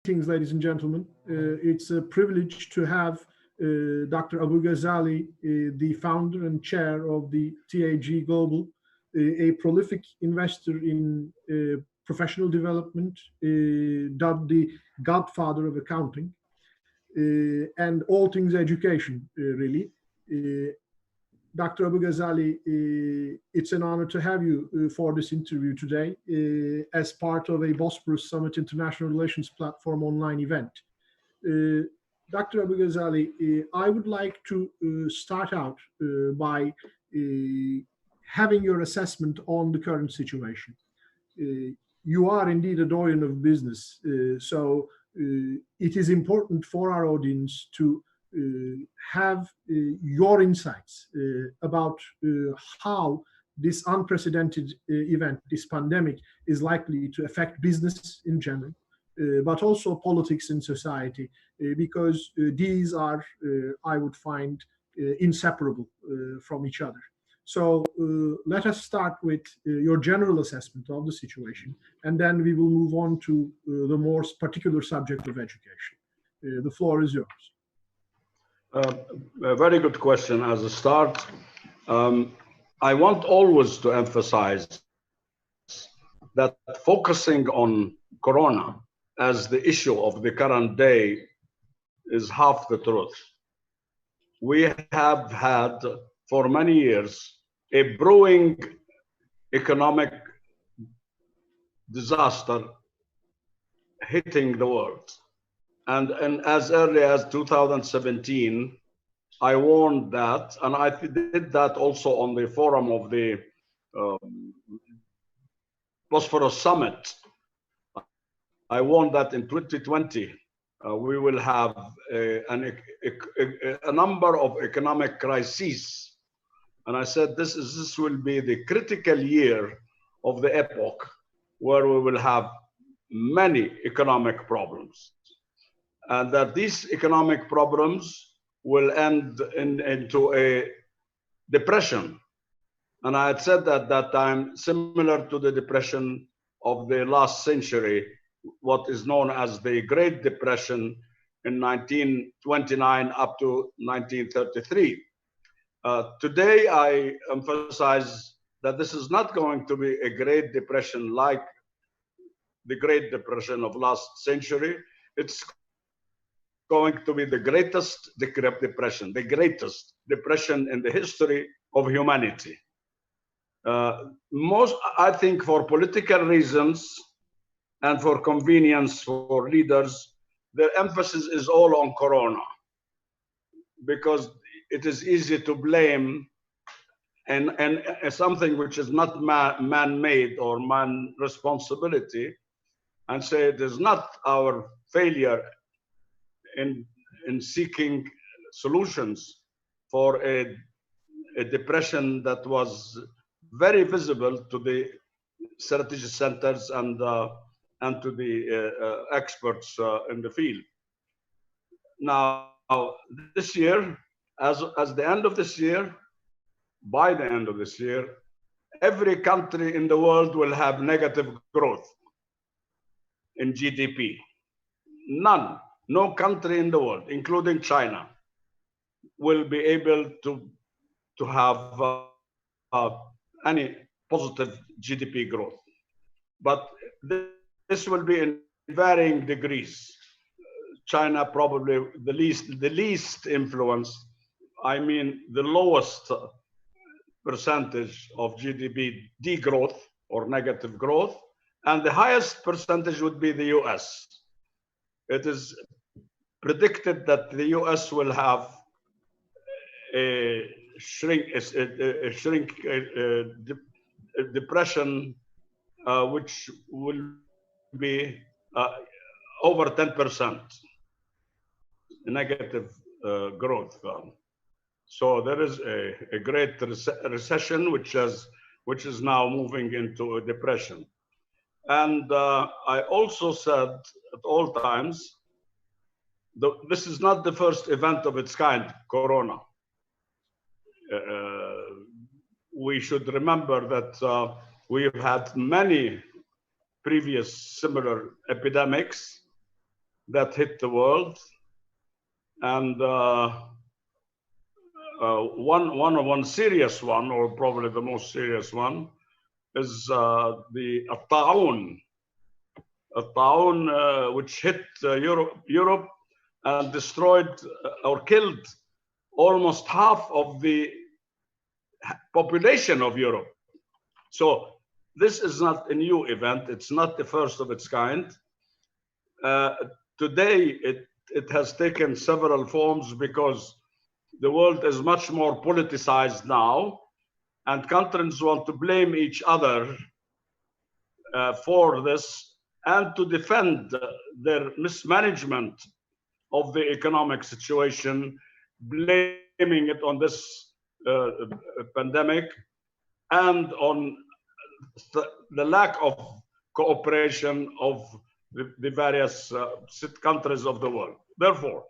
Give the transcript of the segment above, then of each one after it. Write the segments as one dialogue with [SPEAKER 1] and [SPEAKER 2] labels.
[SPEAKER 1] Greetings, ladies and gentlemen. It's a privilege to have Dr. Abu Ghazaleh, the founder and chair of the TAG Global, a prolific investor in professional development, dubbed the godfather of accounting, and all things education, really. Dr. Abu Ghazaleh, it's an honor to have you for this interview today as part of a Bosporus Summit International Relations Platform online event. Dr. Abu Ghazaleh, I would like to start out by having your assessment on the current situation. You are indeed a doyen of business, so it is important for our audience to have your insights about how this unprecedented event, this pandemic, is likely to affect business in general, but also politics in society, because these are, I would find, inseparable from each other. So let us start with your general assessment of the situation, and then we will move on to the more particular subject of education. The floor is yours.
[SPEAKER 2] A very good question as a start. I want always to emphasize that focusing on Corona as the issue of the current day is half the truth. We have had for many years a brewing economic disaster hitting the world. And as early as 2017, I warned that, and I did that also on the forum of the Bosporus Summit. I warned that in 2020, we will have a number of economic crises. And I said, this will be the critical year of the epoch where we will have many economic problems. And that these economic problems will end into a depression. And I had said at that time, similar to the depression of the last century, what is known as the Great Depression in 1929 up to 1933. Today, I emphasize that this is not going to be a Great Depression like the Great Depression of last century. It's going to be the greatest depression, the greatest depression in the history of humanity. I think for political reasons and for convenience for leaders, their emphasis is all on Corona, because it is easy to blame and something which is not man-made or man responsibility, and say it is not our failure in seeking solutions for a depression that was very visible to the strategic centers and to the experts in the field. Now, this year, as the end of this year, by the end of this year, every country in the world will have negative growth in GDP. No country in the world, including China, will be able to have any positive GDP growth. But this will be in varying degrees. China probably the least influence, I mean the lowest percentage of GDP degrowth or negative growth, and the highest percentage would be the US. It is predicted that the US will have a depression which will be over 10% negative growth. So there is a great recession which is now moving into a depression. And I also said at all times, this is not the first event of its kind, Corona. We should remember that we've had many previous similar epidemics, that hit the world. And one serious one, or probably the most serious one, is the Taun, which hit Europe and destroyed or killed almost half of the population of Europe. So this is not a new event. It's not the first of its kind. Today, it has taken several forms because the world is much more politicized now, and countries want to blame each other for this and to defend their mismanagement of the economic situation, blaming it on this pandemic and on the lack of cooperation of the various countries of the world. Therefore,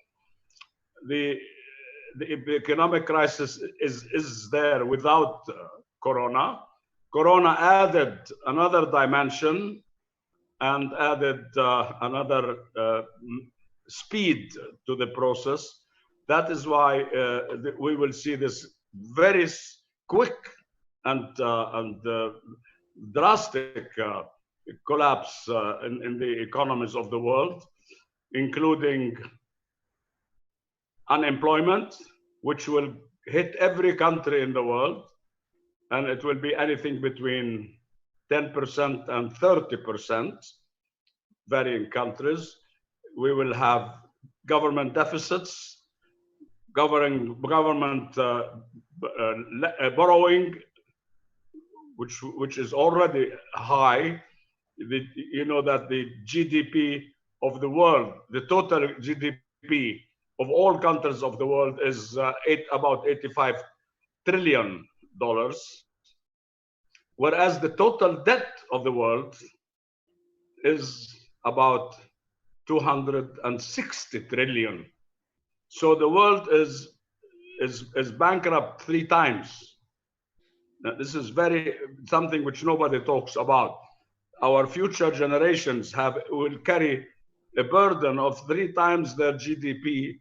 [SPEAKER 2] the economic crisis is there without Corona. Corona added another dimension and added another speed to the process. That is why we will see this very quick and drastic collapse in the economies of the world, including unemployment, which will hit every country in the world, and it will be anything between 10% and 30%, varying countries. We will have government deficits, government borrowing, which is already high. You know that the GDP of the world, the total GDP of all countries of the world is about $85 trillion, whereas the total debt of the world is about 260 trillion. So the world is bankrupt 3 times. Now, this is something which nobody talks about. Our future generations will carry a burden of 3 times their GDP,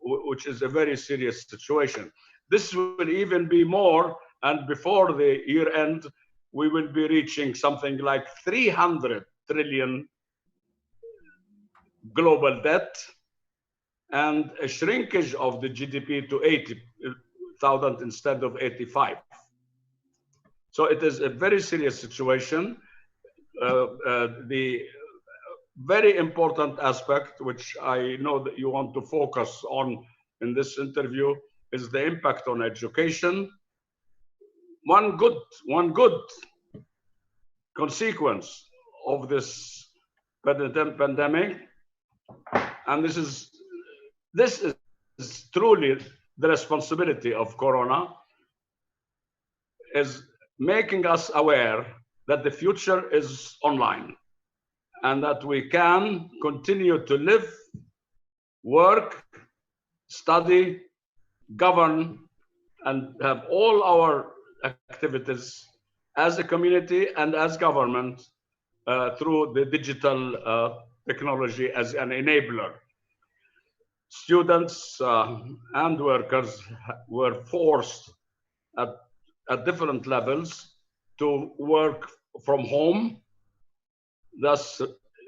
[SPEAKER 2] which is a very serious situation. This will even be more, and before the year end, we will be reaching something like 300 trillion global debt and a shrinkage of the GDP to 80,000 instead of 85. So it is a very serious situation. The very important aspect, which I know that you want to focus on in this interview, is the impact on education. One good consequence of this pandemic, and this is truly the responsibility of Corona, is making us aware that the future is online and that we can continue to live, work, study, govern, and have all our activities as a community and as government through the digital technology as an enabler. Students and workers were forced at different levels to work from home, thus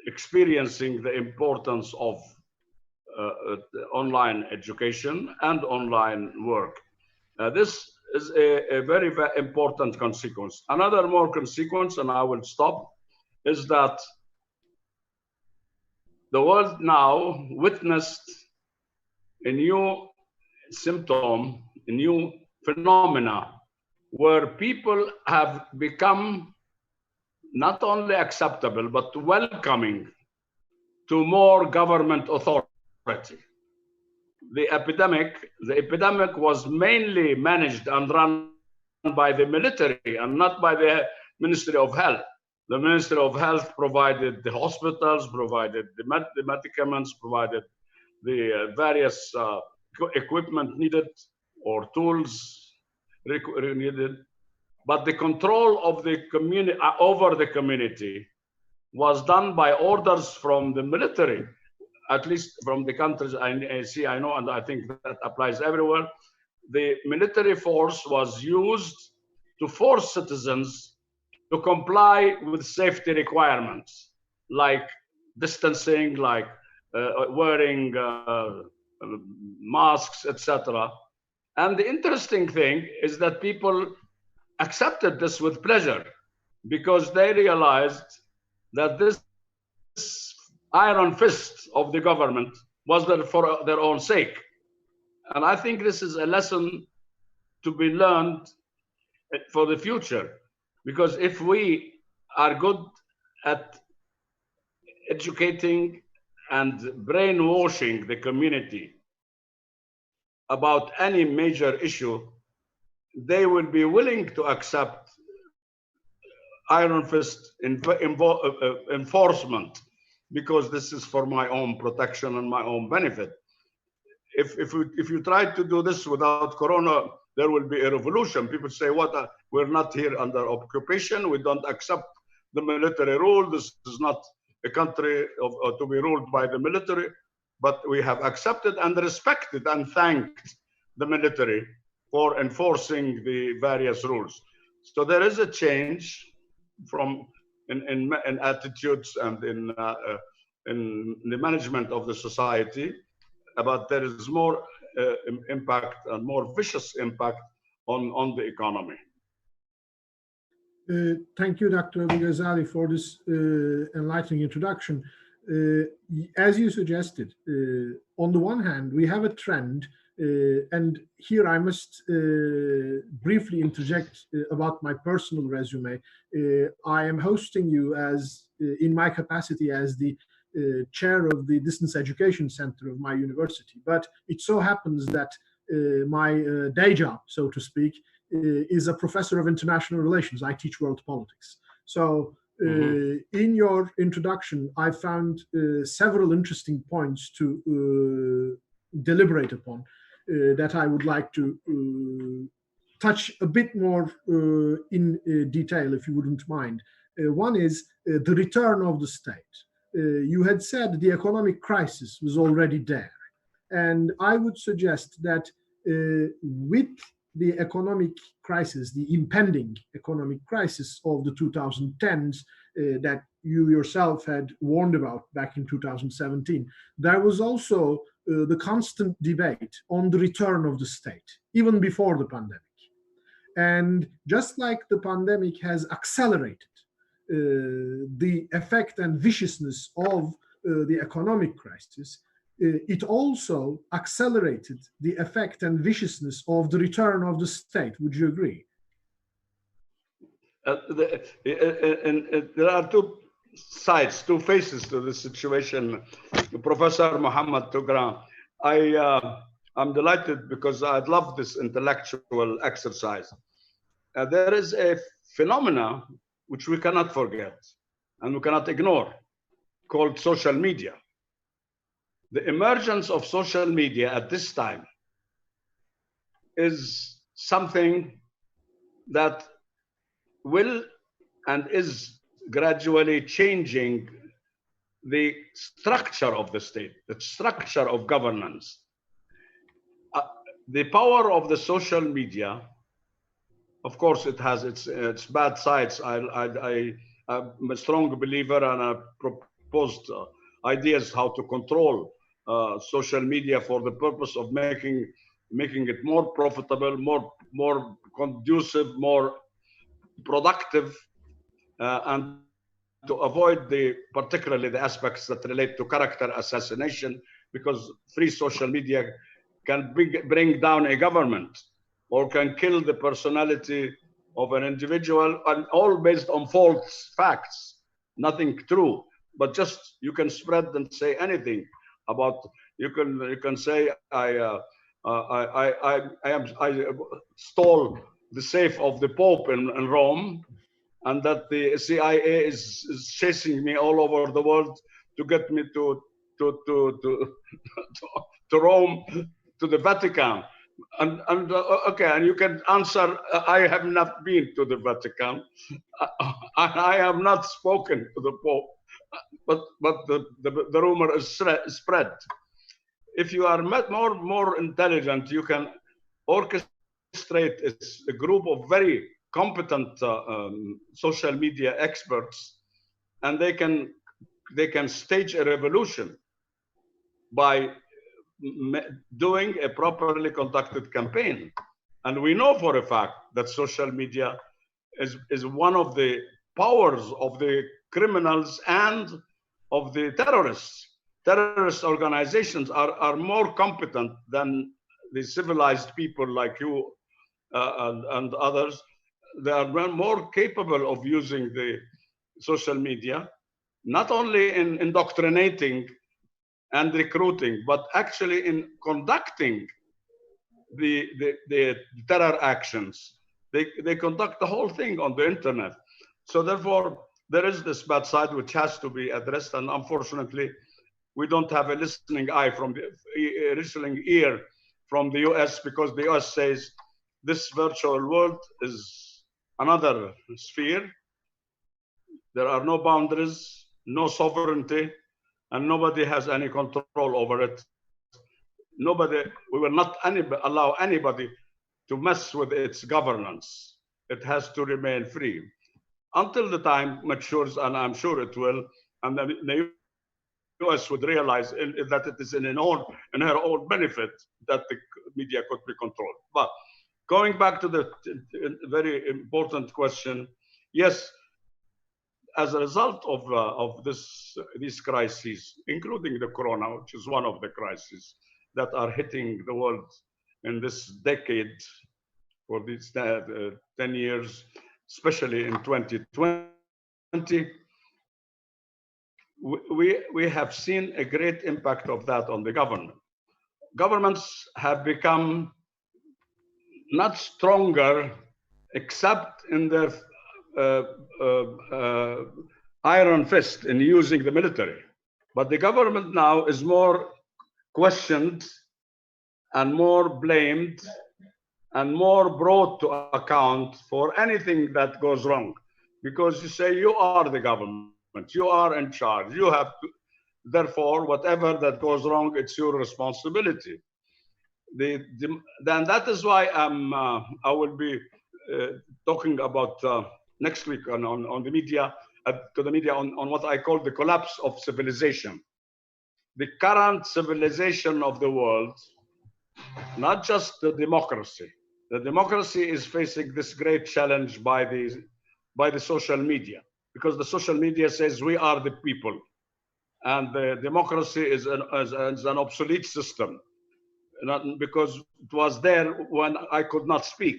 [SPEAKER 2] experiencing the importance of online education and online work. This is a very, very important consequence. Another more consequence, and I will stop, is that the world now witnessed a new symptom, a new phenomena, where people have become not only acceptable, but welcoming to more government authority. The epidemic was mainly managed and run by the military and not by the Ministry of Health. The Ministry of Health provided the hospitals, provided the medicaments, provided the various equipment needed or tools needed. But the control of the community over the community was done by orders from the military, at least from the countries I see, I know, and I think that applies everywhere. The military force was used to force citizens to comply with safety requirements, like distancing, like wearing masks, etc. And the interesting thing is that people accepted this with pleasure because they realized that this iron fist of the government was there for their own sake. And I think this is a lesson to be learned for the future, because if we are good at educating and brainwashing the community about any major issue, they will be willing to accept iron fist enforcement, because this is for my own protection and my own benefit. If you try to do this without Corona, there will be a revolution. People say, "What? We're not here under occupation. We don't accept the military rule. This is not a country to be ruled by the military." But we have accepted and respected and thanked the military for enforcing the various rules. So there is a change from in attitudes and in the management of the society, but there is more impact and more vicious impact on the economy.
[SPEAKER 1] Thank you, Dr. Abu Ghazaleh, for this enlightening introduction. As you suggested, on the one hand, we have a trend, and here I must briefly interject about my personal resume. I am hosting you as, in my capacity as the chair of the Distance Education Center of my university. But it so happens that my day job, so to speak, is a professor of international relations. I teach world politics. So in your introduction, I found several interesting points to deliberate upon that I would like to touch a bit more in detail, if you wouldn't mind. One is the return of the state. You had said the economic crisis was already there. And I would suggest that with the economic crisis, the impending economic crisis of the 2010s that you yourself had warned about back in 2017, there was also the constant debate on the return of the state, even before the pandemic. And just like the pandemic has accelerated the effect and viciousness of the economic crisis, it also accelerated the effect and viciousness of the return of the state. Would you agree?
[SPEAKER 2] There are two sides, two faces to the situation. Professor Mohammed Tugran, I'm delighted because I love this intellectual exercise. There is a phenomena which we cannot forget and we cannot ignore, called social media. The emergence of social media at this time is something that will and is gradually changing the structure of the state, the structure of governance. The power of the social media, of course, it has its bad sides. I'm a strong believer, and I proposed ideas how to control social media for the purpose of making it more profitable, more conducive, more productive, and to avoid particularly the aspects that relate to character assassination, because free social media can bring down a government or can kill the personality of an individual, and all based on false facts, nothing true, but just you can spread and say anything about. You can say I stole the safe of the Pope in Rome, and that the CIA is chasing me all over the world to get me to Rome, to the Vatican. And okay, and you can answer, I have not been to the Vatican. I have not spoken to the Pope. the rumor is spread. If you are more intelligent, you can orchestrate a group of very competent social media experts, and they can stage a revolution by doing a properly conducted campaign. And we know for a fact that social media is one of the powers of the criminals and of the terrorists. Terrorist organizations are more competent than the civilized people like you and others. They are more capable of using the social media, not only in indoctrinating and recruiting, but actually in conducting the terror actions. They conduct the whole thing on the internet. So therefore, there is this bad side which has to be addressed, and unfortunately, we don't have a listening eye from the listening ear from the US, because the US says this virtual world is another sphere. There are no boundaries, no sovereignty, and nobody has any control over it. We will not allow anybody to mess with its governance. It has to remain free until the time matures, and I'm sure it will, and the US would realize that it is in her own benefit that the media could be controlled. But going back to the very important question, yes, as a result of these crises, including the corona, which is one of the crises that are hitting the world in this decade for these 10 years, especially in 2020, we have seen a great impact of that on the government. Governments have become not stronger, except in their iron fist in using the military. But the government now is more questioned and more blamed and more brought to account for anything that goes wrong. Because you say you are the government, you are in charge, you have to, therefore, whatever that goes wrong, it's your responsibility. Then that is why I will be talking about next week on the media, to the media on what I call the collapse of civilization. The current civilization of the world, not just the democracy. The democracy is facing this great challenge by the social media, because the social media says we are the people, and the democracy is an obsolete system. Because it was there when I could not speak.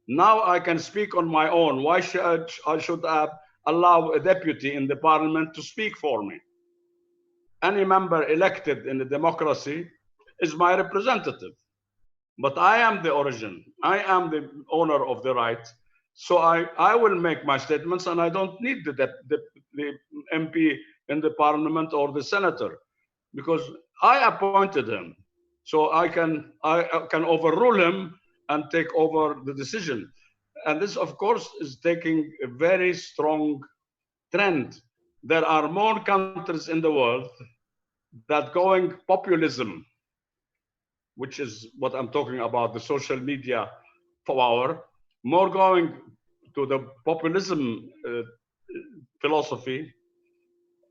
[SPEAKER 2] Now I can speak on my own. Why should I allow a deputy in the parliament to speak for me? Any member elected in the democracy is my representative. But I am the origin. I am the owner of the right. So I will make my statements, and I don't need the MP in the parliament or the senator, because I appointed him. So I can overrule him and take over the decision. And this, of course, is taking a very strong trend. There are more countries in the world that going populism, which is what I'm talking about, the social media power, more going to the populism philosophy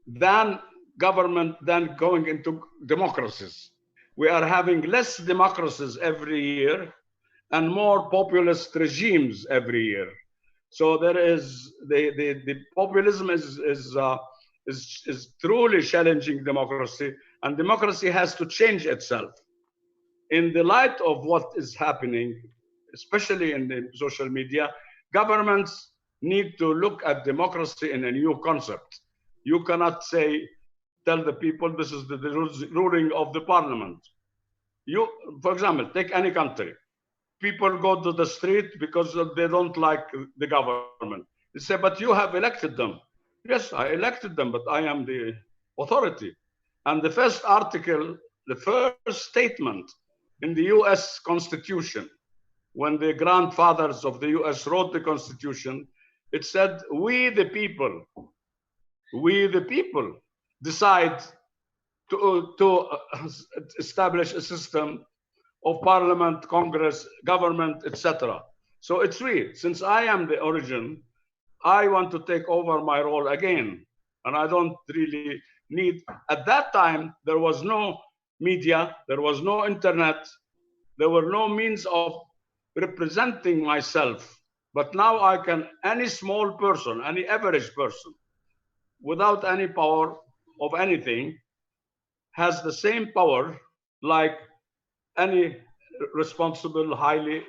[SPEAKER 2] than government, than going into democracies. We are having less democracies every year and more populist regimes every year. So there is the populism is truly challenging democracy, and democracy has to change itself. In the light of what is happening, especially in the social media, governments need to look at democracy in a new concept. You cannot tell the people this is the ruling of the parliament. For example, take any country. People go to the street because they don't like the government. They say, but you have elected them. Yes, I elected them, but I am the authority. And the first article, the first statement in the US Constitution, when the grandfathers of the US wrote the Constitution, it said, we the people. decide to establish a system of parliament, Congress, government, etc. So it's we. Since I am the origin, I want to take over my role again. And I don't really need, at that time, there was no media, there was no internet, there were no means of representing myself. But now I can, any small person, any average person, without any power of anything, has the same power like any responsible, highly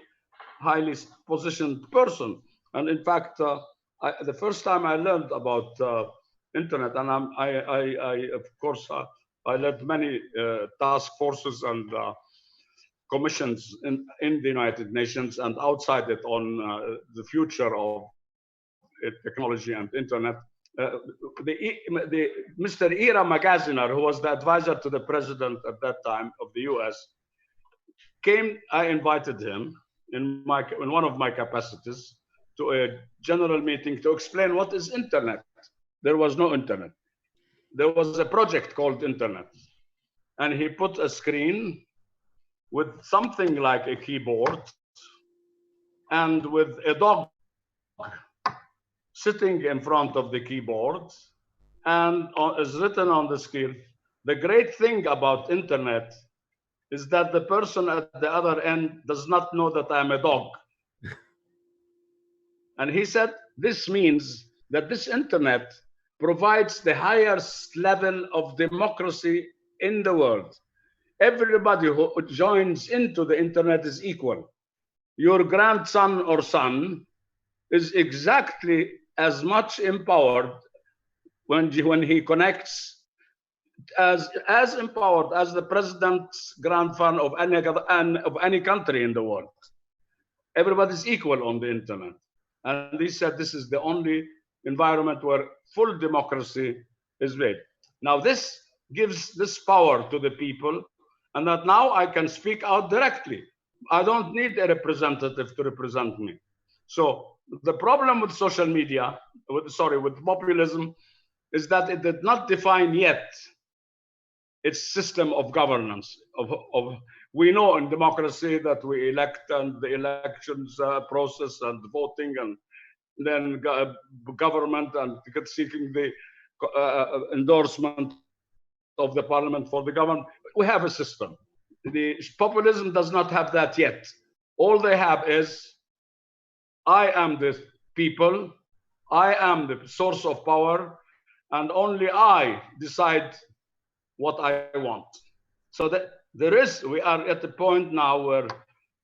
[SPEAKER 2] positioned person. And in fact, the first time I learned about internet, and I of course, I led many task forces and commissions in the United Nations and outside it on the future of technology and internet. The Mr. Ira Magaziner, who was the advisor to the president at that time of the US, came. I invited him in one of my capacities to a general meeting to explain what is internet. There was no internet. There was a project called internet, and he put a screen with something like a keyboard and with a dog sitting in front of the keyboard, and is written on the screen, the great thing about internet is that the person at the other end does not know that I'm a dog. And he said, this means that this internet provides the highest level of democracy in the world. Everybody who joins into the internet is equal. Your grandson or son is exactly as much empowered when he connects, as empowered as the president's grandson of any country in the world. Everybody's equal on the internet. And he said this is the only environment where full democracy is made. Now this gives this power to the people, and that now I can speak out directly. I don't need a representative to represent me. So the problem with social media, with populism, is that it did not define yet its system of governance. We know in democracy that we elect, and the elections process and voting, and then government and seeking the endorsement of the parliament for the government. We have a system. The populism does not have that yet. All they have is, I am the people, I am the source of power, and only I decide what I want. So that we are at the point now where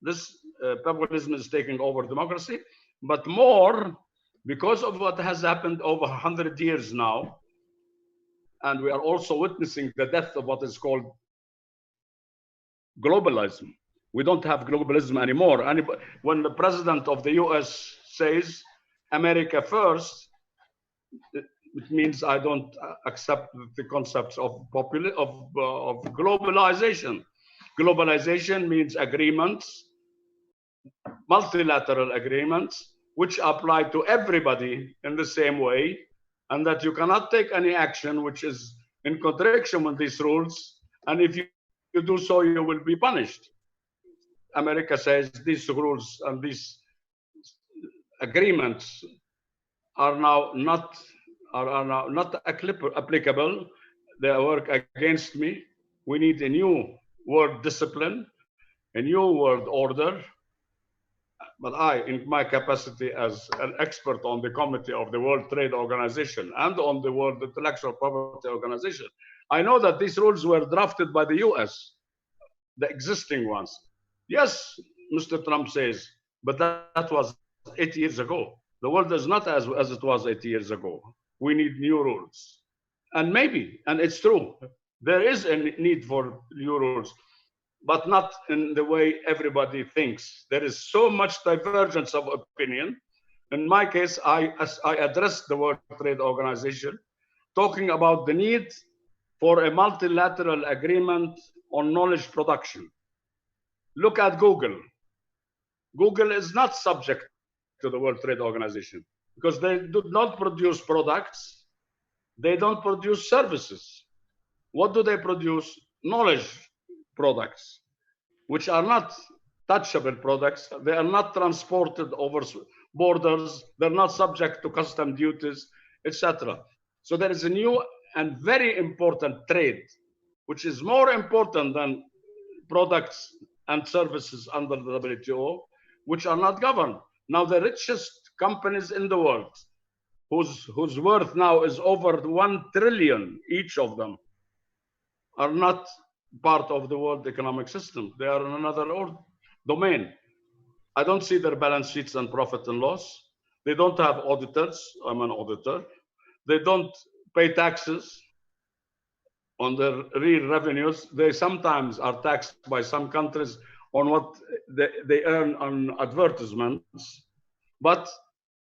[SPEAKER 2] this populism is taking over democracy, but more because of what has happened over 100 years now. And we are also witnessing the death of what is called globalism. We don't have globalism anymore. When the president of the US says America first, it means I don't accept the concepts of globalization. Globalization means agreements, multilateral agreements, which apply to everybody in the same way, and that you cannot take any action which is in contradiction with these rules, and if you do so, you will be punished. America says these rules and these agreements are now not applicable. They work against me. We need a new world discipline, a new world order. But I, in my capacity as an expert on the committee of the World Trade Organization and on the World Intellectual Property Organization, I know that these rules were drafted by the US, the existing ones. Yes, Mr. Trump says, but that was 8 years ago. The world is not as it was 8 years ago. We need new rules. And maybe, and it's true, there is a need for new rules, but not in the way everybody thinks. There is so much divergence of opinion. In my case, I addressed the World Trade Organization, talking about the need for a multilateral agreement on knowledge production. Look at Google. Google is not subject to the World Trade Organization because they do not produce products. They don't produce services. What do they produce? Knowledge products, which are not touchable products. They are not transported over borders. They're not subject to custom duties, etc. So there is a new and very important trade, which is more important than products and services under the WTO, which are not governed. Now, the richest companies in the world, whose worth now is over 1 trillion, each of them, are not part of the world economic system. They are in another domain. I don't see their balance sheets and profit and loss. They don't have auditors. I'm an auditor. They don't pay taxes on their real revenues. They sometimes are taxed by some countries on what they earn on advertisements. But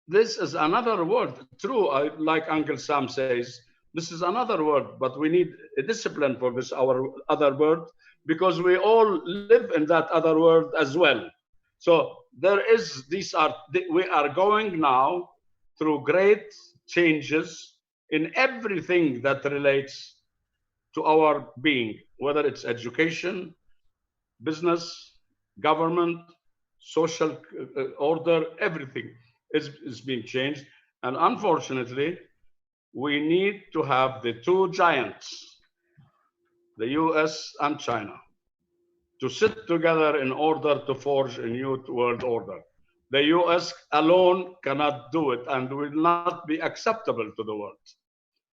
[SPEAKER 2] this is another world. True, like Uncle Sam says, this is another world, but we need a discipline for this, our other world, because we all live in that other world as well. So we are going now through great changes in everything that relates to our being, whether it's education, business, government, social order, everything is being changed. And unfortunately, we need to have the two giants, the US and China, to sit together in order to forge a new world order. The US alone cannot do it and will not be acceptable to the world.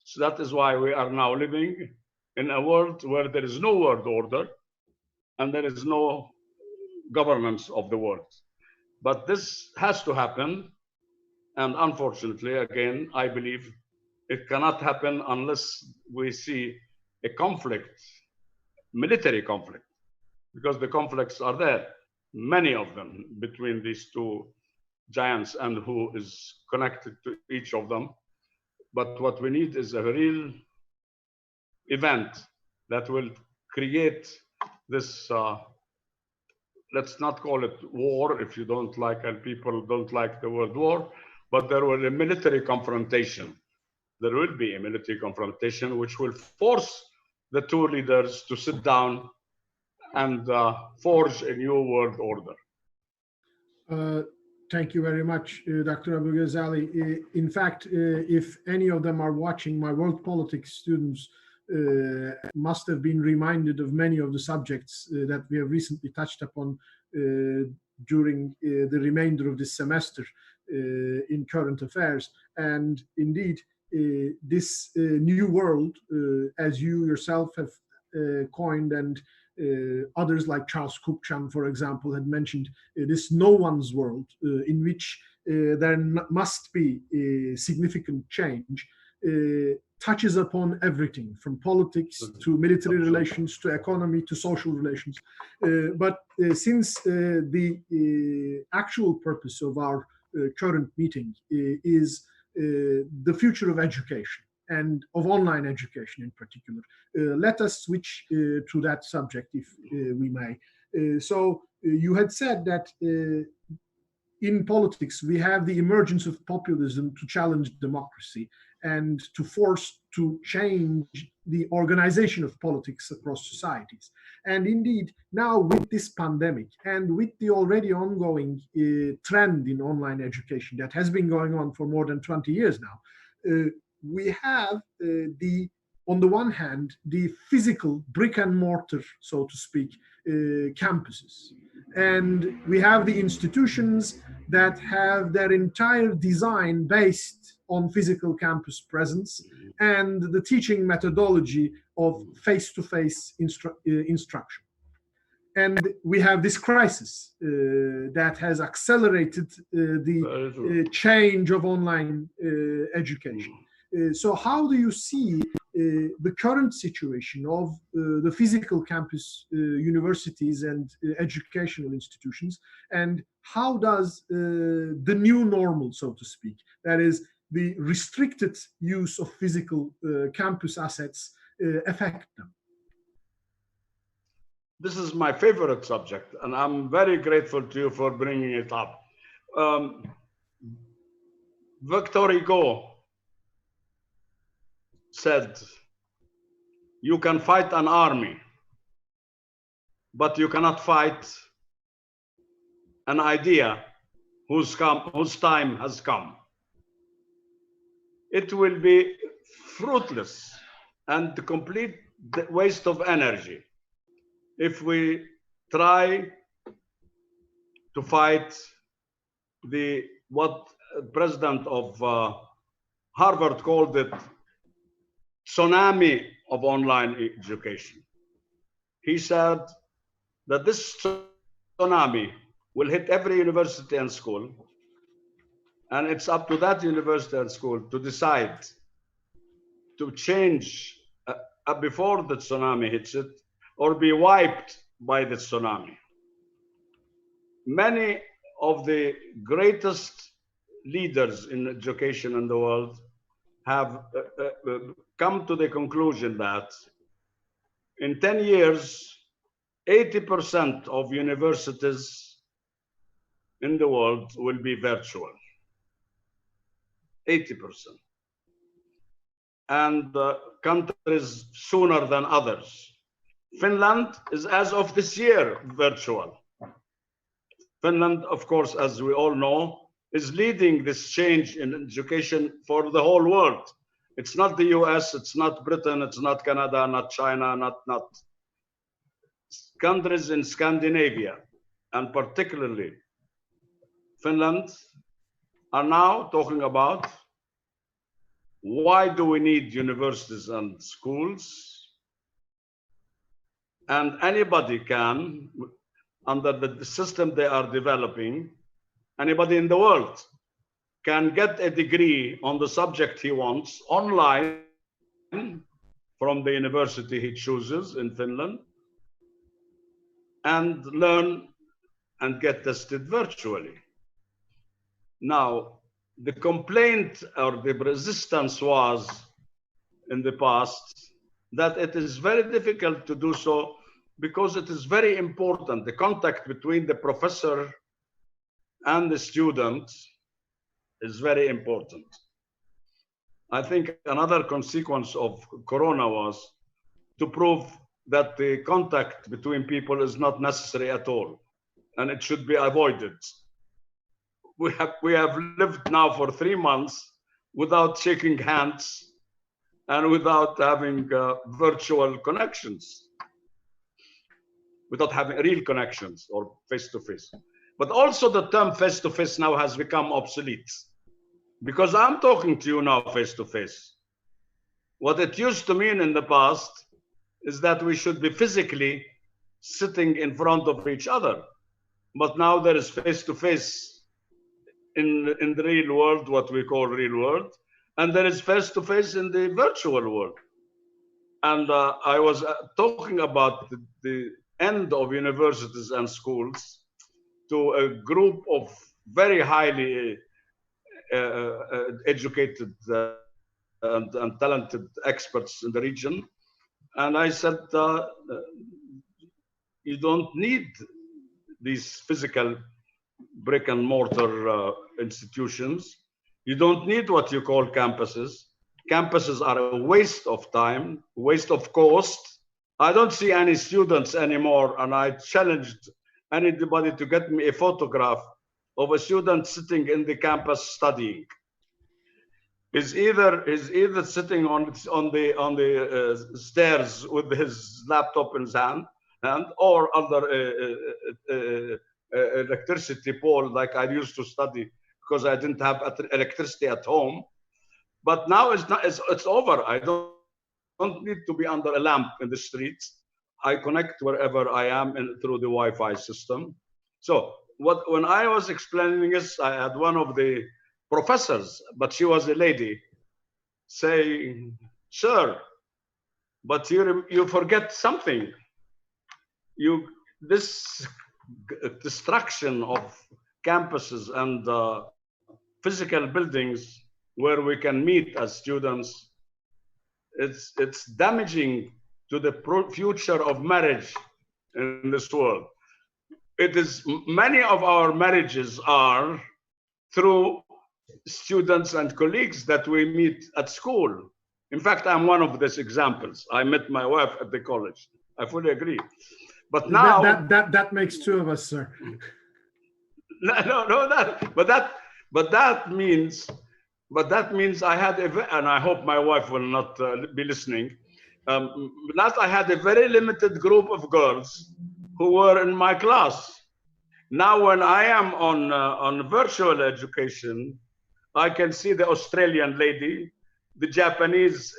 [SPEAKER 2] So that is why we are now living in a world where there is no world order and there is no governance of the world. But this has to happen. And unfortunately, again, I believe it cannot happen unless we see a conflict, military conflict, because the conflicts are there, many of them between these two giants and who is connected to each of them. But what we need is a real event that will create this, let's not call it war if you don't like, and people don't like the word war, but there will be a military confrontation. There will be a military confrontation which will force the two leaders to sit down and forge a new world order.
[SPEAKER 1] Thank you very much, Dr. Abu Ghazaleh. In fact, if any of them are watching, my world politics students must have been reminded of many of the subjects that we have recently touched upon during the remainder of this semester in current affairs. And indeed, this new world, as you yourself have coined, and others like Charles Kupchan, for example, had mentioned, this no one's world in which there must be a significant change, touches upon everything from politics to military relations to economy to social relations. But since the actual purpose of our current meeting is the future of education and of online education in particular, let us switch to that subject if we may. So you had said that in politics, we have the emergence of populism to challenge democracy and to force to change the organization of politics across societies. And indeed, now with this pandemic and with the already ongoing trend in online education that has been going on for more than 20 years now, we have on the one hand, the physical brick and mortar, so to speak, campuses. And we have the institutions that have their entire design based on physical campus presence and the teaching methodology of face-to-face instruction. And we have this crisis that has accelerated the change of online education. So how do you see the current situation of the physical campus universities and educational institutions, and how does the new normal, so to speak, that is the restricted use of physical campus assets, affect them?
[SPEAKER 2] This is my favorite subject, and I'm very grateful to you for bringing it up. Victor Hugo said, you can fight an army, but you cannot fight an idea whose time has come. It will be fruitless and a complete waste of energy if we try to fight what president of Harvard called it tsunami of online education. He said that this tsunami will hit every university and school, and it's up to that university and school to decide to change before the tsunami hits it or be wiped by the tsunami. Many of the greatest leaders in education in the world have come to the conclusion that in 10 years, 80% of universities in the world will be virtual. 80%. And countries sooner than others. Finland is, as of this year, virtual. Finland, of course, as we all know, is leading this change in education for the whole world. It's not the US, it's not Britain, it's not Canada, not China, not countries in Scandinavia, and particularly Finland, are now talking about why do we need universities and schools? And anybody can, under the system they are developing, anybody in the world can get a degree on the subject he wants online from the university he chooses in Finland and learn and get tested virtually. Now, the complaint or the resistance was in the past that it is very difficult to do so because it is very important. The contact between the professor and the student is very important. I think another consequence of Corona was to prove that the contact between people is not necessary at all, and it should be avoided. We have lived now for 3 months without shaking hands and without having virtual connections, without having real connections or face-to-face. But also the term face-to-face now has become obsolete because I'm talking to you now face-to-face. What it used to mean in the past is that we should be physically sitting in front of each other. But now there is face-to-face in the real world, what we call real world, and there is face-to-face in the virtual world. And I was talking about the end of universities and schools to a group of very highly educated and talented experts in the region. And I said, you don't need these physical brick and mortar institutions. You don't need what you call campuses. Campuses are a waste of time, waste of cost. I don't see any students anymore, and I challenged anybody to get me a photograph of a student sitting in the campus studying. He's either sitting on the stairs with his laptop in his hand or under electricity pole like I used to study because I didn't have electricity at home. But now it's over. I don't need to be under a lamp in the streets. I connect wherever I am through the Wi-Fi system. So when I was explaining this, I had one of the professors, but she was a lady, saying, "Sir, but you forget something. This destruction of campuses and physical buildings where we can meet as students, it's damaging to the future of marriage in this world. Many of our marriages are through students and colleagues that we meet at school. In fact, I'm one of these examples. I met my wife at the college. I fully agree. But now
[SPEAKER 1] that makes two of us, sir.
[SPEAKER 2] But that means I had and I hope my wife will not be listening. That I had a very limited group of girls who were in my class. Now, when I am on virtual education, I can see the Australian lady, the Japanese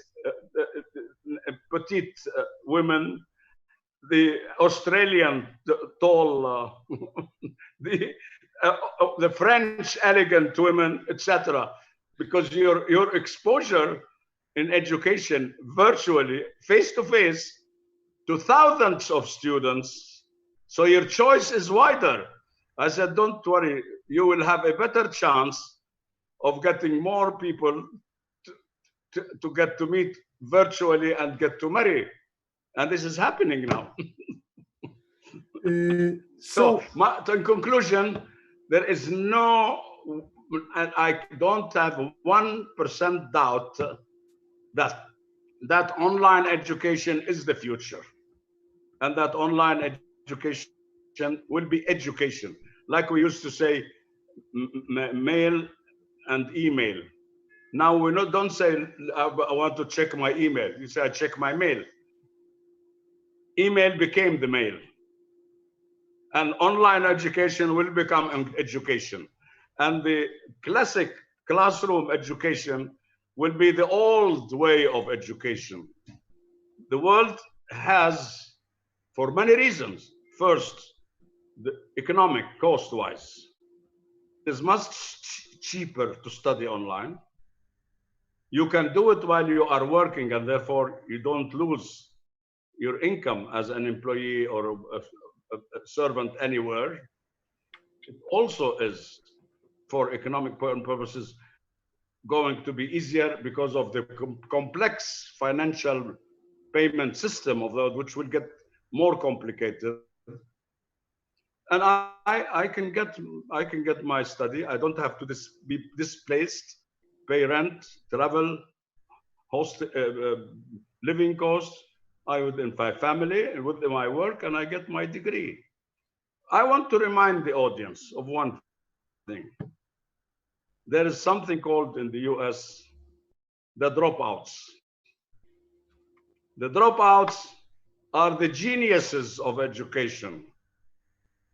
[SPEAKER 2] petite women, the Australian tall, the French elegant women, etc. Because your exposure in education virtually, face to face, to thousands of students, so your choice is wider. I said, don't worry, you will have a better chance of getting more people to get to meet virtually and get to marry. And this is happening now. So in conclusion, there is no, and I don't have 1% doubt that online education is the future, and that online education will be education. Like we used to say, mail and email. Now we don't say, I want to check my email. You say, I check my mail. Email became the mail. And online education will become education. And the classic classroom education will be the old way of education. The world has, for many reasons, first, the economic cost-wise, it is much cheaper to study online. You can do it while you are working, and therefore you don't lose your income as an employee or a servant anywhere. It also is, for economic purposes, going to be easier because of the complex financial payment system of those, which will get more complicated. And I can get my study. I don't have to be displaced, pay rent, travel, host, living costs. I would in my family and with my work, and I get my degree. I want to remind the audience of one thing. There is something called in the US the dropouts. The dropouts are the geniuses of education,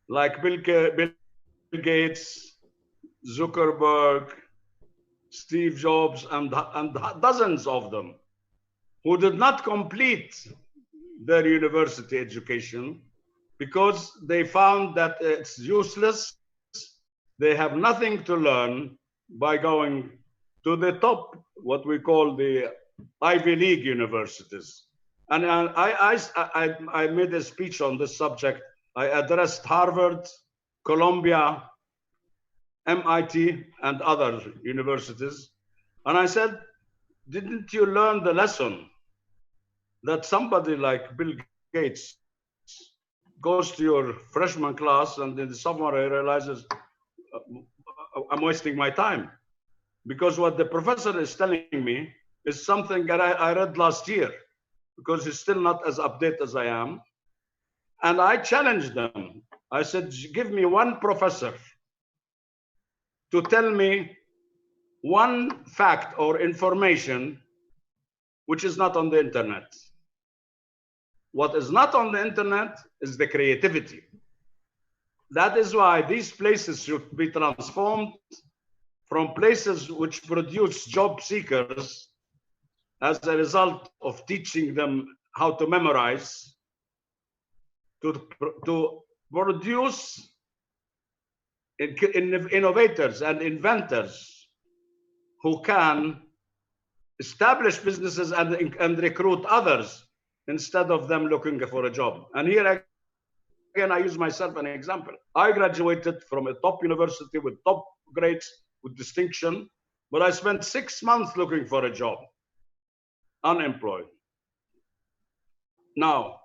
[SPEAKER 2] like Bill Gates, Zuckerberg, Steve Jobs, and dozens of them, who did not complete their university education because they found that it's useless. They have nothing to learn by going to the top, what we call the Ivy League universities. And I made a speech on this subject. I addressed Harvard, Columbia, MIT, and other universities. And I said, didn't you learn the lesson that somebody like Bill Gates goes to your freshman class and in the summer he realizes, I'm wasting my time? Because what the professor is telling me is something that I read last year, because he's still not as updated as I am. And I challenged them. I said, give me one professor to tell me one fact or information which is not on the internet. What is not on the internet is the creativity. That is why these places should be transformed from places which produce job seekers as a result of teaching them how to memorize, to produce innovators and inventors who can establish businesses and recruit others instead of them looking for a job. And here again, I use myself an example. I graduated from a top university with top grades, with distinction, but I spent 6 months looking for a job, unemployed. Now,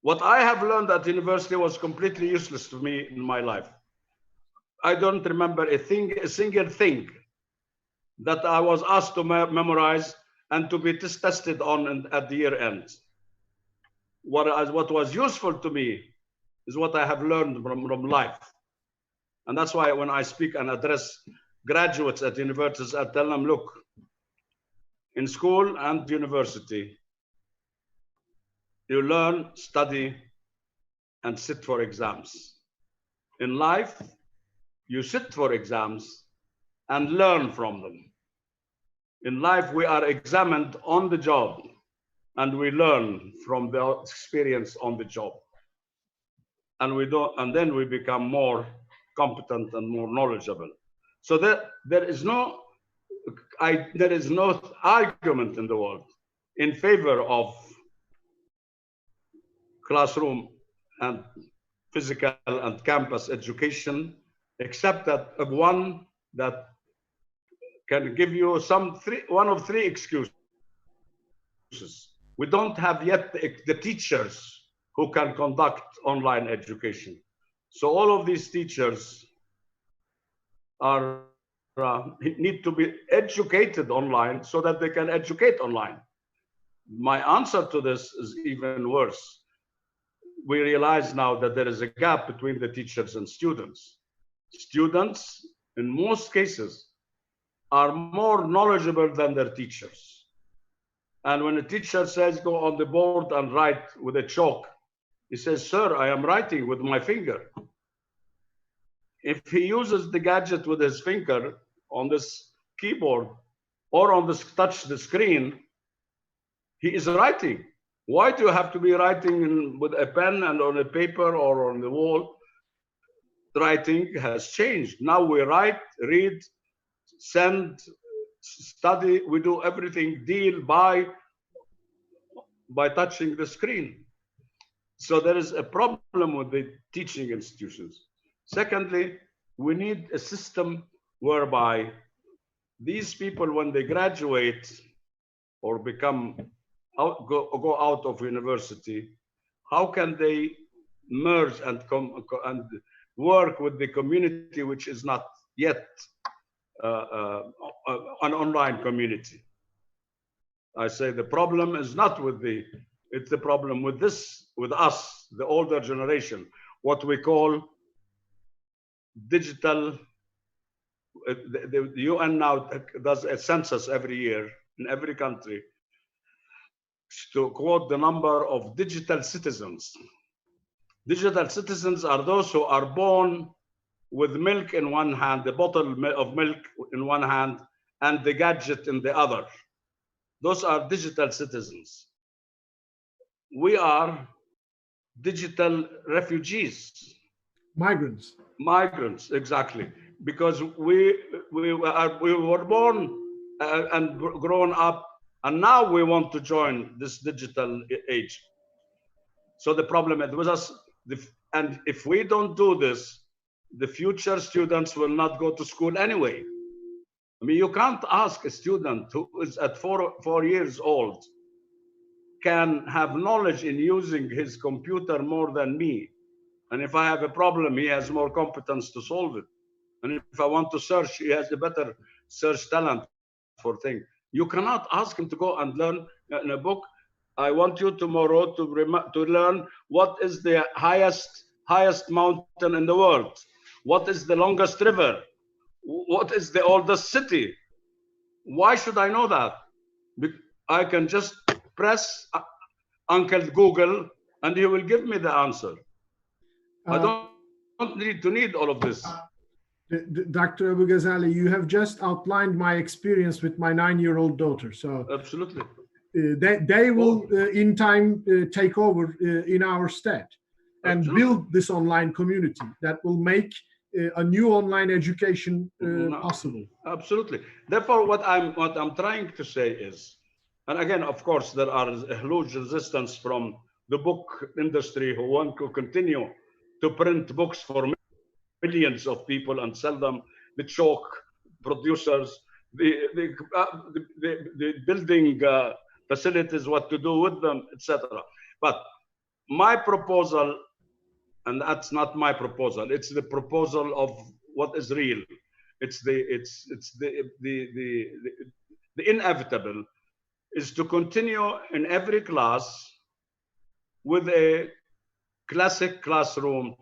[SPEAKER 2] what I have learned at university was completely useless to me in my life. I don't remember a single thing that I was asked to memorize and to be tested on at the year end. What was useful to me is what I have learned from life. And that's why when I speak and address graduates at universities, I tell them, look, in school and university, you learn, study, and sit for exams. In life, you sit for exams and learn from them. In life, we are examined on the job, and we learn from the experience on the job. And then we become more competent and more knowledgeable. So there is no argument in the world in favor of classroom and physical and campus education, except that one that can give you one of three excuses. We don't have yet the teachers who can conduct online education. So all of these teachers need to be educated online so that they can educate online. My answer to this is even worse. We realize now that there is a gap between the teachers and students. Students, in most cases, are more knowledgeable than their teachers. And when a teacher says, go on the board and write with a chalk, he says, sir, I am writing with my finger. If he uses the gadget with his finger on this keyboard or on this touch the screen, he is writing. Why do you have to be writing with a pen and on a paper or on the wall? Writing has changed. Now we write, read, send, study. We do everything, deal by touching the screen. So there is a problem with the teaching institutions. Secondly, we need a system whereby these people, when they graduate or go out of university, how can they merge and work with the community which is not yet an online community? I say the problem is not it's the problem with us, the older generation, what we call digital. The UN now does a census every year in every country to quote the number of digital citizens. Digital citizens are those who are born with milk in one hand, the bottle of milk in one hand, and the gadget in the other. Those are digital citizens. We are digital refugees.
[SPEAKER 1] Migrants.
[SPEAKER 2] Migrants, exactly. Because we were born and grown up, and now we want to join this digital age. So the problem is with us, and if we don't do this, the future students will not go to school anyway. I mean, you can't ask a student who is at 4 years old can have knowledge in using his computer more than me. And if I have a problem, he has more competence to solve it. And if I want to search, he has a better search talent for things. You cannot ask him to go and learn in a book. I want you tomorrow to learn what is the highest mountain in the world. What is the longest river? What is the oldest city? Why should I know that? I can just press Uncle Google and he will give me the answer. I don't need all of this.
[SPEAKER 1] Dr. Abu Ghazaleh, you have just outlined my experience with my 9-year-old daughter. So
[SPEAKER 2] absolutely,
[SPEAKER 1] they will in time take over in our stead and build this online community that will make a new online education possible.
[SPEAKER 2] Absolutely. Therefore, what I'm trying to say is, and again, of course, there are a huge resistance from the book industry who want to continue to print books for millions of people and sell them, the chalk producers, the building facilities, what to do with them, etc. But my proposal, and that's not my proposal, it's the proposal of what is real. It's the inevitable is to continue in every class with a classic classroom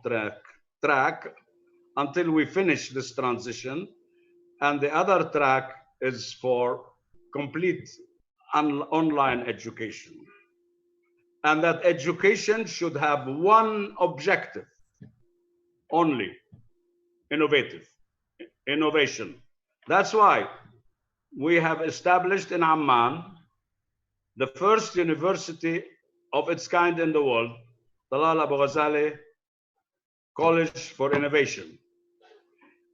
[SPEAKER 2] track until we finish this transition, and the other track is for complete online education. And that education should have one objective only: innovation. That's why we have established in Amman the first university of its kind in the world, Talal Abu Ghazaleh College for Innovation,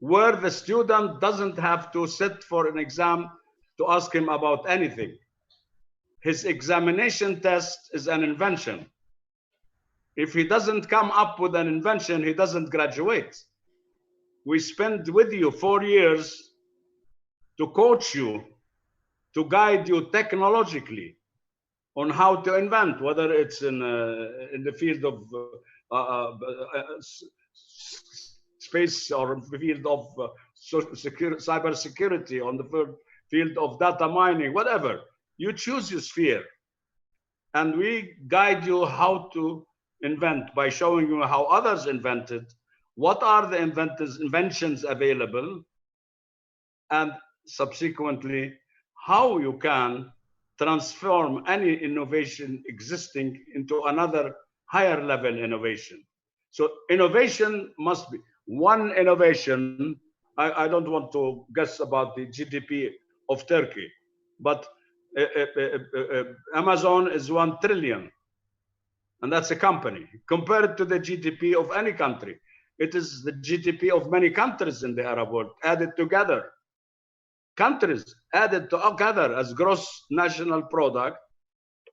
[SPEAKER 2] where the student doesn't have to sit for an exam to ask him about anything. His examination test is an invention. If he doesn't come up with an invention, he doesn't graduate. We spend with you 4 years to coach you, to guide you technologically on how to invent, whether it's in the field of space or the field of cyber security, on the field of data mining, whatever. You choose your sphere. And we guide you how to invent by showing you how others invented, what are the inventions available, and subsequently how you can transform any innovation existing into another higher level innovation. So innovation must be one innovation. I don't want to guess about the GDP of Turkey, but Amazon is 1 trillion, and that's a company. Compared to the GDP of any country, it is the GDP of many countries in the Arab world added together. Countries added together as gross national product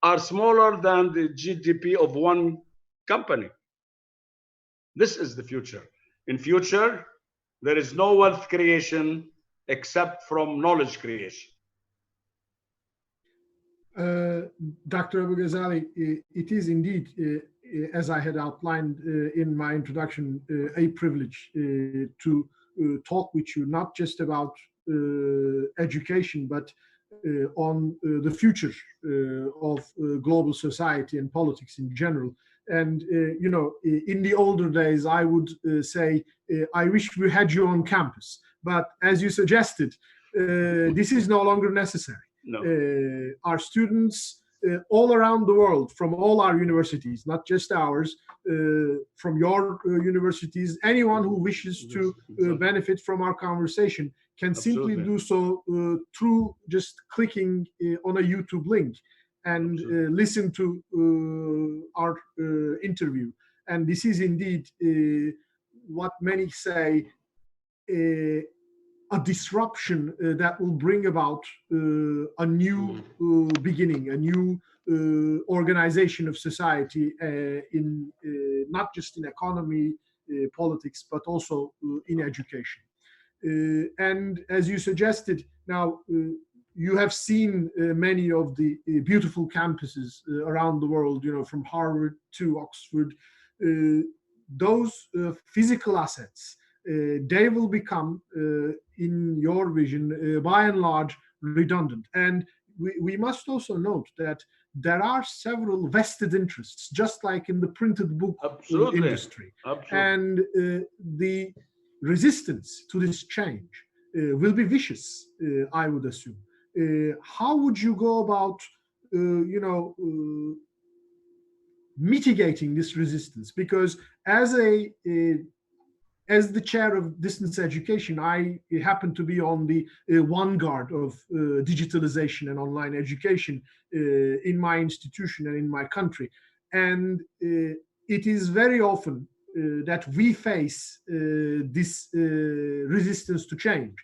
[SPEAKER 2] are smaller than the GDP of one company. This is the future. In future, there is no wealth creation except from knowledge creation.
[SPEAKER 1] Dr. Abu Ghazaleh, it is indeed, as I had outlined in my introduction, a privilege to talk with you, not just about education, but on the future of global society and politics in general. And, you know, in the older days, I would say, I wish we had you on campus. But as you suggested, this is no longer necessary.
[SPEAKER 2] No.
[SPEAKER 1] Our students all around the world, from all our universities, not just ours, from your universities, anyone who wishes to benefit from our conversation can simply do so through just clicking on a YouTube link and listen to our interview. And this is indeed what many say a disruption that will bring about a new beginning, a new organization of society in not just in economy, politics, but also in education. And as you suggested, now you have seen many of the beautiful campuses around the world, you know, from Harvard to Oxford. Those physical assets, they will become, in your vision, by and large, redundant. And we must also note that there are several vested interests, just like in the printed book industry. And the resistance to this change will be vicious, I would assume. How would you go about, you know, mitigating this resistance? Because as the chair of distance education, I happen to be on the vanguard of digitalization and online education in my institution and in my country. And it is very often that we face this resistance to change,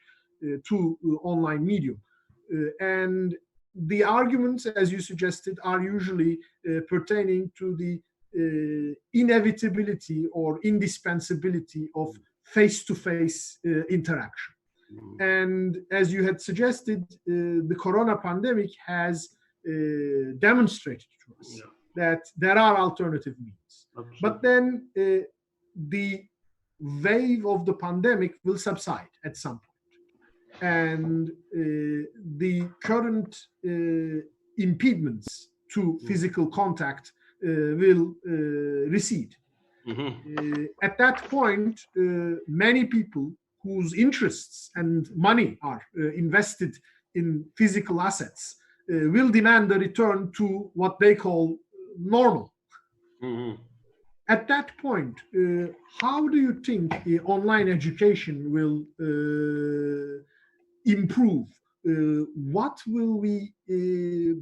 [SPEAKER 1] to online medium. And the arguments, as you suggested, are usually pertaining to the inevitability or indispensability of face-to-face interaction. And as you had suggested, the corona pandemic has demonstrated to us that there are alternative means. But then the wave of the pandemic will subside at some point. And the current impediments to physical contact will recede. At that point, many people whose interests and money are invested in physical assets will demand a return to what they call normal. At that point, how do you think online education will improve? What will we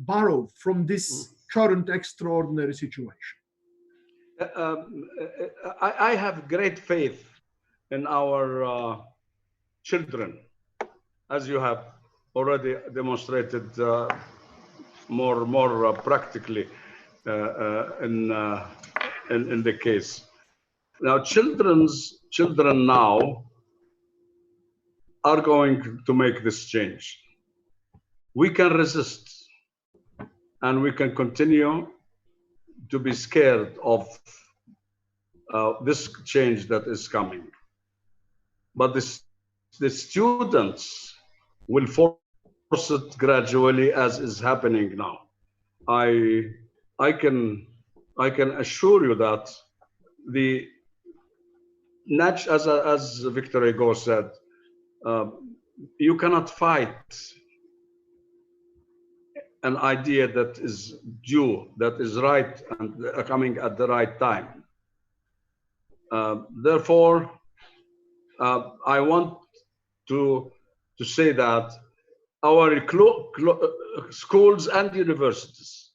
[SPEAKER 1] borrow from this current extraordinary situation?
[SPEAKER 2] I have great faith in our children, as you have already demonstrated more practically in the case. Now, children now are going to make this change. We can resist, and we can continue to be scared of this change that is coming. But the students will force it gradually, as is happening now. I can assure you that as Victor Hugo said, you cannot fight an idea that is due, that is right and coming at the right time. Therefore, I want to say that our schools and universities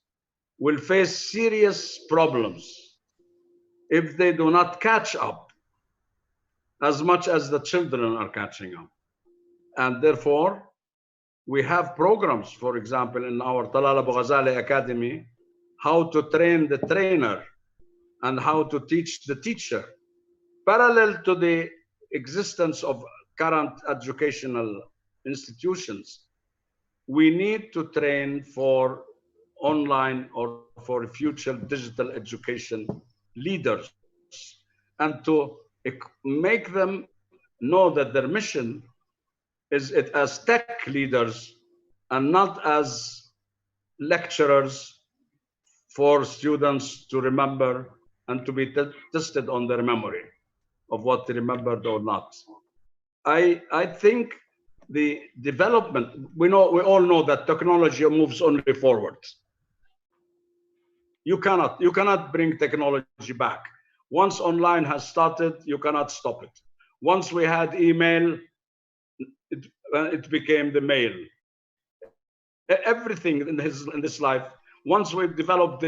[SPEAKER 2] will face serious problems if they do not catch up as much as the children are catching up. And therefore, we have programs, for example, in our Talal Ghazaleh Academy, how to train the trainer and how to teach the teacher, parallel to the existence of current educational institutions. We need to train for online or for future digital education leaders, and to make them know that their mission is it as tech leaders and not as lecturers for students to remember and to be tested on their memory of what they remembered or not. I think the development, we all know that technology moves only forward. You cannot bring technology back. Once online has started, you cannot stop it. Once we had email, it became the mail. Everything in this life, once we've developed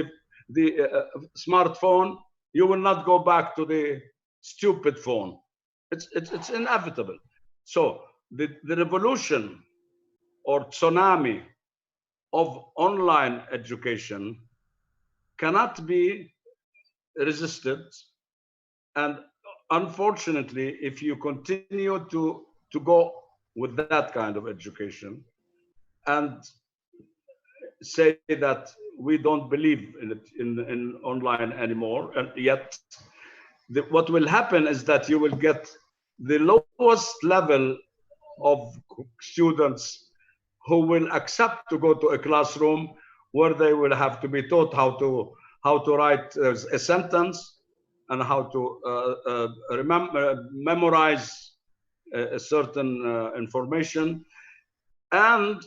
[SPEAKER 2] the smartphone, you will not go back to the stupid phone. It's inevitable. So the revolution or tsunami of online education cannot be resisted. And unfortunately, if you continue to go with that kind of education and say that we don't believe in it in online anymore, and yet what will happen is that you will get the lowest level of students who will accept to go to a classroom where they will have to be taught how to write a sentence and how to memorize a certain information. And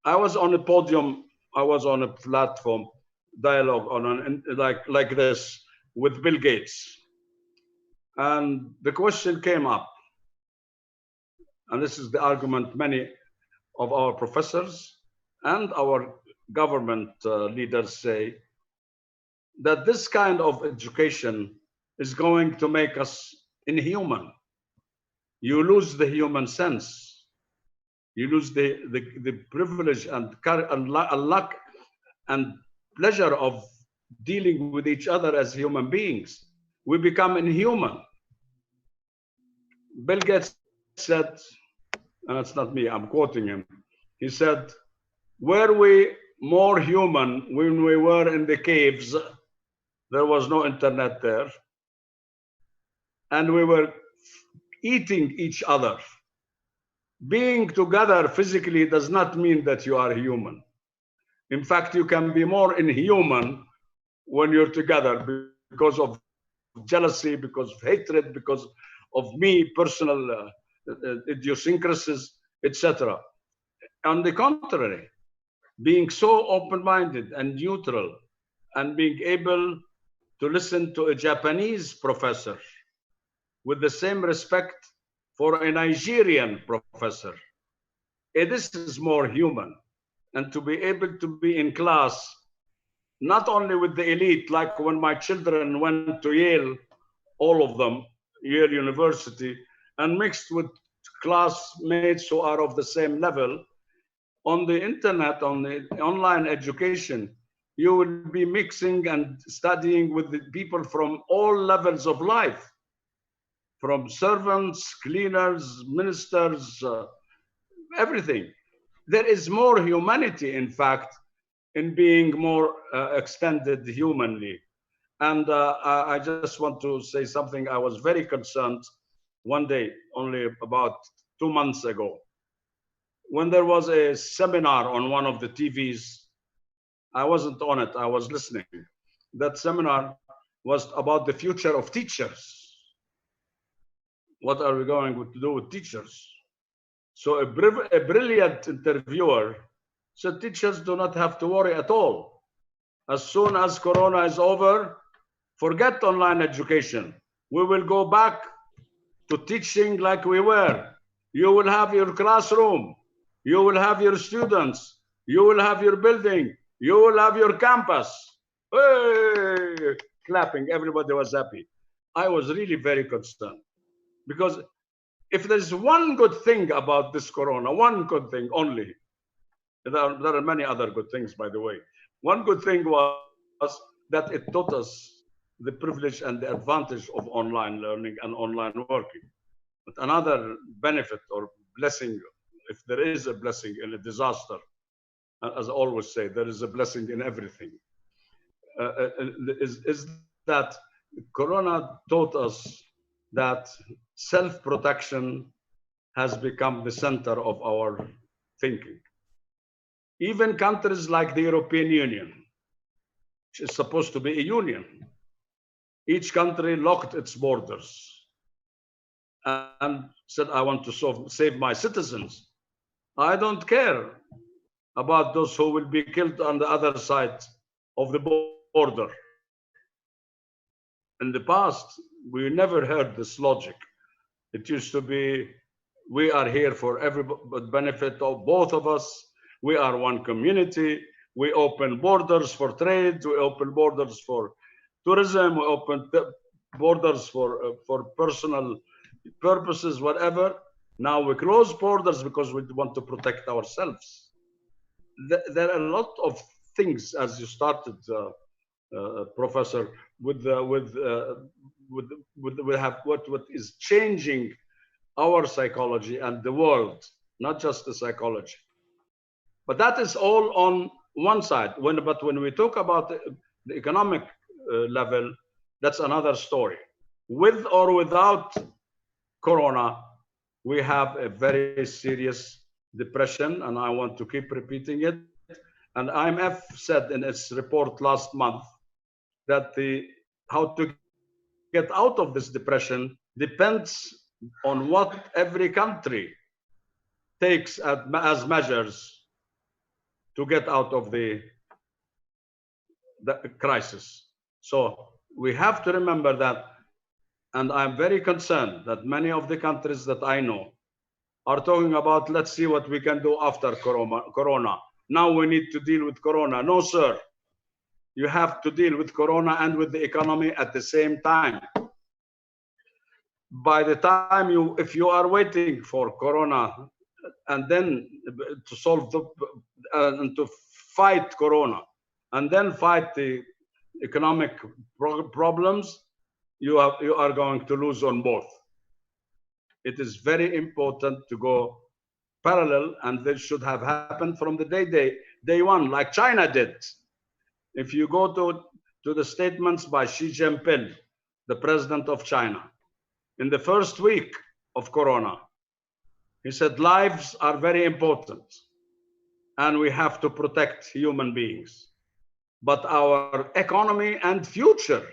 [SPEAKER 2] I was on a podium, I was on a platform dialogue on like this with Bill Gates. And the question came up, and this is the argument many of our professors and our government leaders say, that this kind of education is going to make us inhuman. You lose the human sense. You lose the privilege and luck and pleasure of dealing with each other as human beings. We become inhuman. Bill Gates said, and it's not me, I'm quoting him. He said, were we more human when we were in the caves? There was no internet there. And we were eating each other. Being together physically does not mean that you are human. In fact, you can be more inhuman when you're together because of jealousy, because of hatred, because of personal idiosyncrasies, etc. On the contrary, being so open-minded and neutral and being able to listen to a Japanese professor with the same respect for a Nigerian professor, this is more human. And to be able to be in class, not only with the elite, like when my children went to Yale, all of them, Yale University, and mixed with classmates who are of the same level. On the internet, on the online education, you will be mixing and studying with the people from all levels of life, from servants, cleaners, ministers, everything. There is more humanity, in fact, in being more extended humanly. And I just want to say something. I was very concerned one day, only about 2 months ago, when there was a seminar on one of the TVs. I wasn't on it, I was listening. That seminar was about the future of teachers. What are we going to do with teachers? So a brilliant interviewer said teachers do not have to worry at all. As soon as Corona is over, forget online education. We will go back to teaching like we were. You will have your classroom. You will have your students. You will have your building. You will have your campus. Hey! Clapping, everybody was happy. I was really very concerned because if there's one good thing about this Corona, one good thing only, there are many other good things, by the way. One good thing was that it taught us the privilege and the advantage of online learning and online working. But another benefit or blessing, if there is a blessing in a disaster, as I always say, there is a blessing in everything, is that Corona taught us that self-protection has become the center of our thinking. Even countries like the European Union, which is supposed to be a union, each country locked its borders and said, I want to save my citizens. I don't care about those who will be killed on the other side of the border. In the past, we never heard this logic. It used to be, we are here for everybody, benefit of both of us. We are one community. We open borders for trade. We open borders for tourism. We open borders for personal purposes, whatever. Now we close borders because we want to protect ourselves. There are a lot of things, as you started, Professor, with what is changing our psychology and the world, not just the psychology. But that is all on one side. But when we talk about the economic level, that's another story. With or without Corona, we have a very serious depression, and I want to keep repeating it. And IMF said in its report last month that how to get out of this depression depends on what every country takes as measures to get out of the crisis. So we have to remember that, and I'm very concerned that many of the countries that I know are talking about, let's see what we can do after Corona. Now we need to deal with Corona. No, sir. You have to deal with Corona and with the economy at the same time. By the time if you are waiting for Corona and then to solve and to fight Corona and then fight the economic problems, you are going to lose on both. It is very important to go parallel, and this should have happened from the day one, like China did. If you go to the statements by Xi Jinping, the president of China, in the first week of Corona, he said lives are very important. and we have to protect human beings. But our economy and future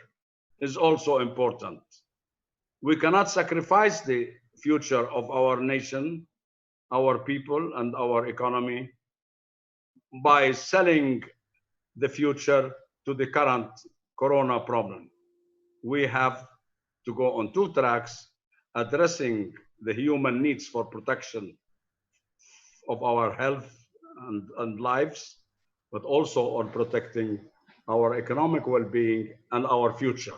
[SPEAKER 2] is also important. We cannot sacrifice the future of our nation, our people, and our economy by selling the future to the current corona problem. We have to go on two tracks, addressing the human needs for protection of our health and lives, but also on protecting our economic well-being and our future.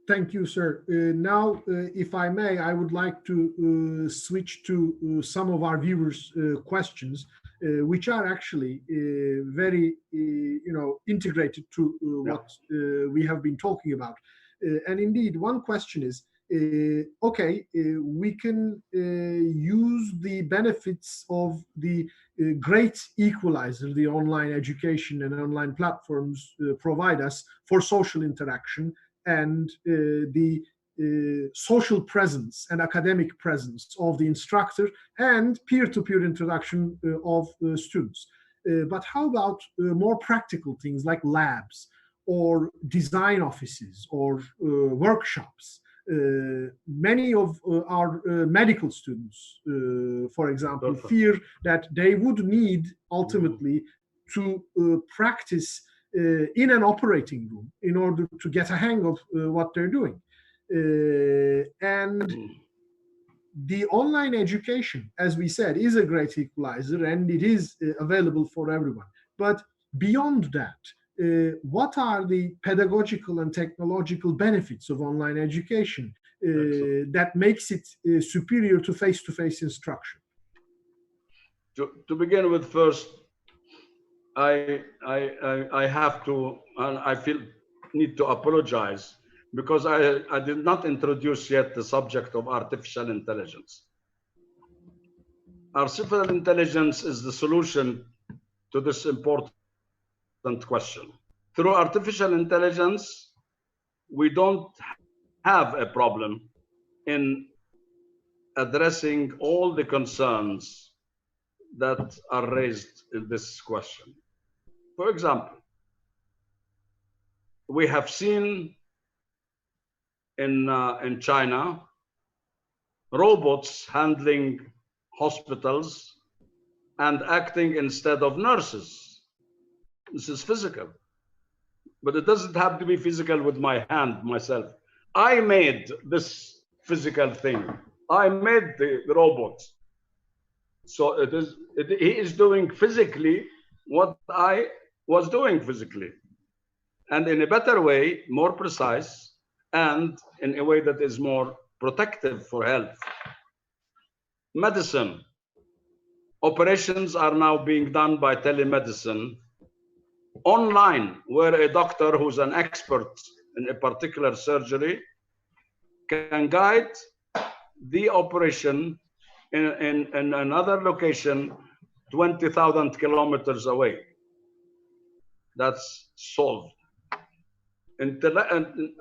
[SPEAKER 1] Thank you, sir. Now, if I may, I would like to switch to some of our viewers' questions, which are actually very, integrated to what we have been talking about. And indeed, one question is, we can use the benefits of the great equalizer, the online education and online platforms provide us for social interaction and the social presence and academic presence of the instructor and peer-to-peer interaction of students. But how about more practical things like labs or design offices or workshops? Many of our medical students, for example, fear that they would need ultimately to practice in an operating room in order to get a hang of what they're doing. And the online education, as we said, is a great equalizer and it is available for everyone. But beyond that, what are the pedagogical and technological benefits of online education that makes it superior to face-to-face instruction?
[SPEAKER 2] To begin with, first, I have to, and I feel need to apologize because I did not introduce yet the subject of artificial intelligence. Artificial intelligence is the solution to this important question. Through artificial intelligence, we don't have a problem in addressing all the concerns that are raised in this question. For example, we have seen in China robots handling hospitals and acting instead of nurses. This is physical, but it doesn't have to be physical with my hand myself. I made this physical thing. I made the robot. So he is doing physically what I was doing physically, and in a better way, more precise, and in a way that is more protective for health. Medicine. Operations are now being done by telemedicine online, where a doctor who's an expert in a particular surgery can guide the operation in another location 20,000 kilometers away. That's solved.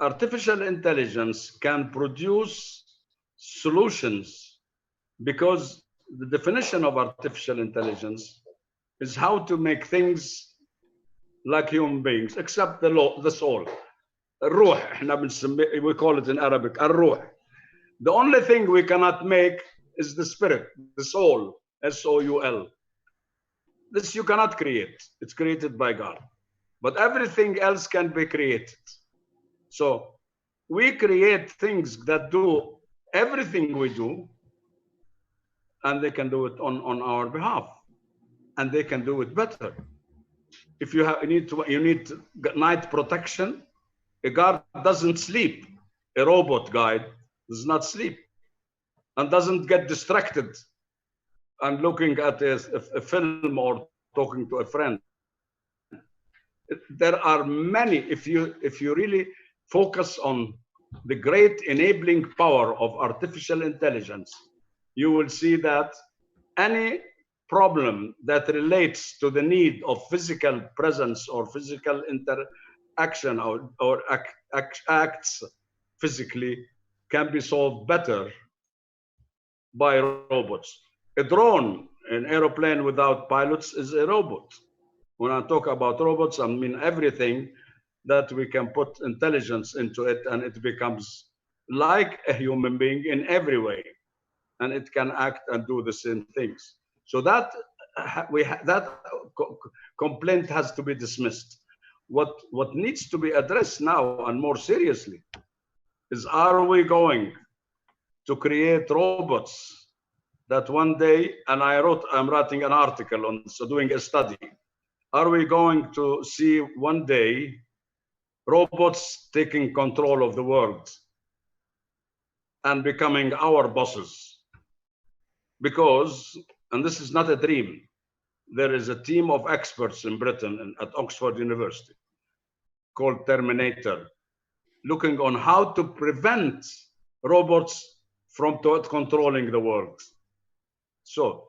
[SPEAKER 2] Artificial intelligence can produce solutions because the definition of artificial intelligence is how to make things like human beings, except the soul. الروح, we call it in Arabic, الروح. The only thing we cannot make is the spirit, the soul, S-O-U-L. This you cannot create. It's created by God. But everything else can be created. So we create things that do everything we do, and they can do it on our behalf, and they can do it better. If you need night protection, a guard doesn't sleep. A robot guide does not sleep and doesn't get distracted and looking at a film or talking to a friend. There are many, if you really focus on the great enabling power of artificial intelligence, you will see that any problem that relates to the need of physical presence or physical interaction or acts physically can be solved better by robots. A drone, An aeroplane without pilots is a robot. When I talk about robots, I mean everything that we can put intelligence into it, and it becomes like a human being in every way, and it can act and do the same things. So that complaint has to be dismissed. What needs to be addressed now, and more seriously, is, are we going to create robots that one day, and I'm writing an article on, so doing a study, are we going to see one day robots taking control of the world and becoming our bosses? Because, and this is not a dream, there is a team of experts in Britain and at Oxford University called Terminator, looking on how to prevent robots from controlling the world. So,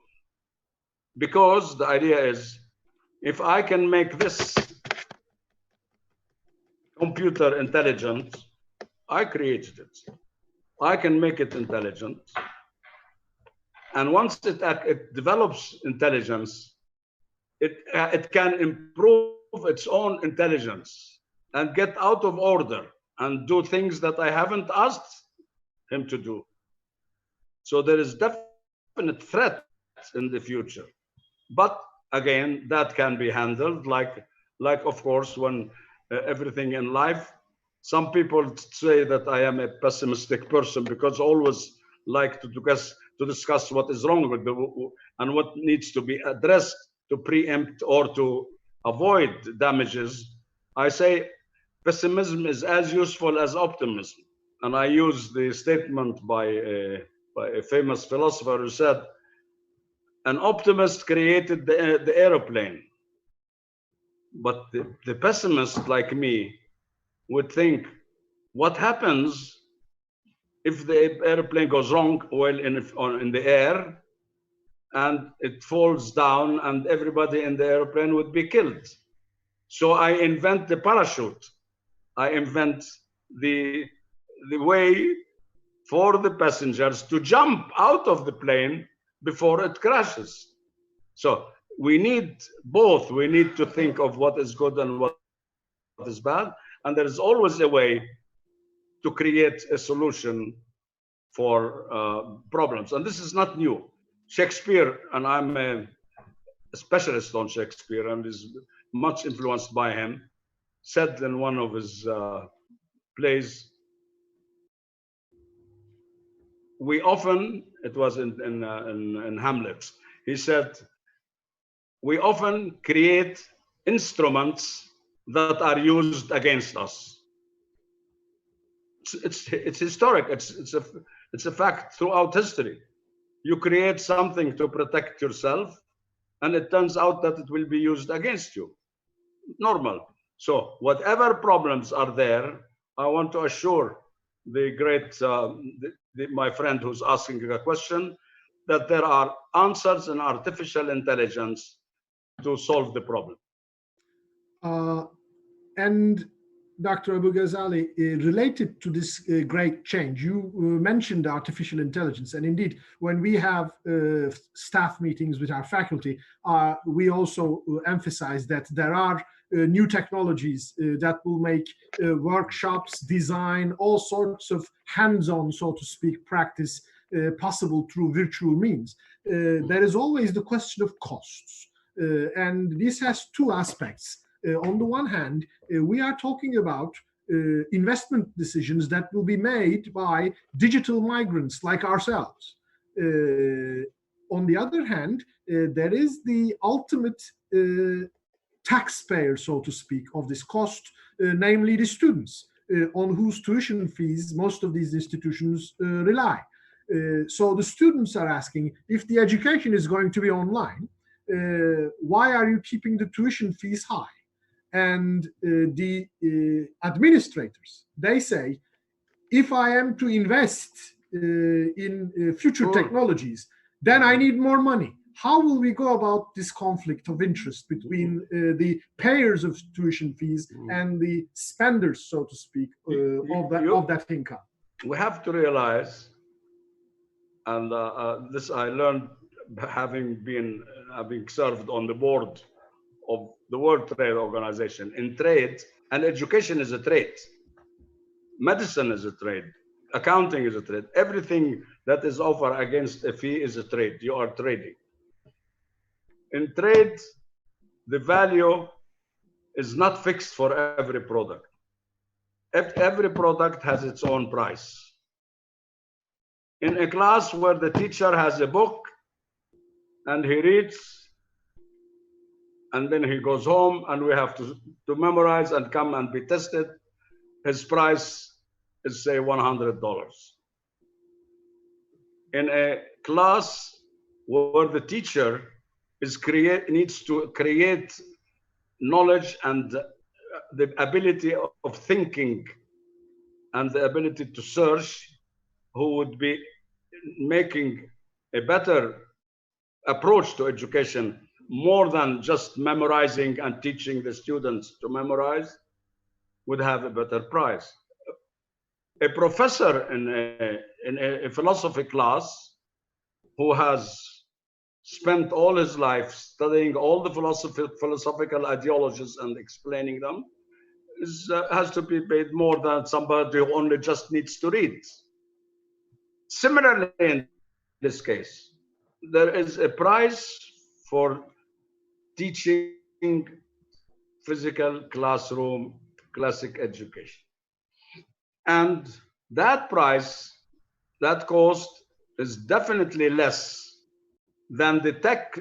[SPEAKER 2] because the idea is, if I can make this computer intelligent, I created it. I can make it intelligent. And once it develops intelligence, it can improve its own intelligence and get out of order and do things that I haven't asked him to do. So there is definite threat in the future. But again, that can be handled like of course, when everything in life, some people say that I am a pessimistic person because I always like to discuss what is wrong with and what needs to be addressed to preempt or to avoid damages. I say pessimism is as useful as optimism. And I use the statement by a famous philosopher who said, an optimist created the airplane, but the pessimist like me would think, what happens if the airplane goes wrong while in the air and it falls down and everybody in the airplane would be killed? So I invent the parachute. I invent the way for the passengers to jump out of the plane before it crashes. So we need both. We need to think of what is good and what is bad. And there is always a way to create a solution for problems. And this is not new. Shakespeare, and I'm a specialist on Shakespeare and is much influenced by him, said in one of his plays, we often, it was in Hamlet, he said, we often create instruments that are used against us. It's historic. It's a fact throughout history. You create something to protect yourself, and it turns out that it will be used against you. Normal. So whatever problems are there, I want to assure the great my friend who's asking a question that there are answers in artificial intelligence to solve the problem.
[SPEAKER 1] And Dr. Abu Ghazaleh, related to this great change, you mentioned artificial intelligence. And indeed, when we have staff meetings with our faculty, we also emphasize that there are new technologies that will make workshops, design, all sorts of hands-on, so to speak, practice possible through virtual means. There is always the question of costs. And this has two aspects. On the one hand, we are talking about investment decisions that will be made by digital migrants like ourselves. On the other hand, there is the ultimate taxpayer, so to speak, of this cost, namely the students, on whose tuition fees most of these institutions rely. So the students are asking, if the education is going to be online, why are you keeping the tuition fees high? And the administrators, they say, if I am to invest in future technologies, then I need more money. How will we go about this conflict of interest between the payers of tuition fees and the spenders, so to speak, of that income?
[SPEAKER 2] We have to realize, and this I learned having served on the board of the World Trade Organization. In trade, and education is a trade. Medicine is a trade. Accounting is a trade. Everything that is offered against a fee is a trade. You are trading. In trade, the value is not fixed for every product. Every product has its own price. In a class where the teacher has a book and he reads, and then he goes home and we have to memorize and come and be tested, his price is, say, $100. In a class where the teacher needs to create knowledge and the ability of thinking and the ability to search, who would be making a better approach to education, more than just memorizing and teaching the students to memorize, would have a better price. A professor in a philosophy class who has spent all his life studying all the philosophical ideologies and explaining them has to be paid more than somebody who only just needs to read. Similarly, in this case, there is a price for teaching physical classroom classic education. And that price, that cost, is definitely less than the tech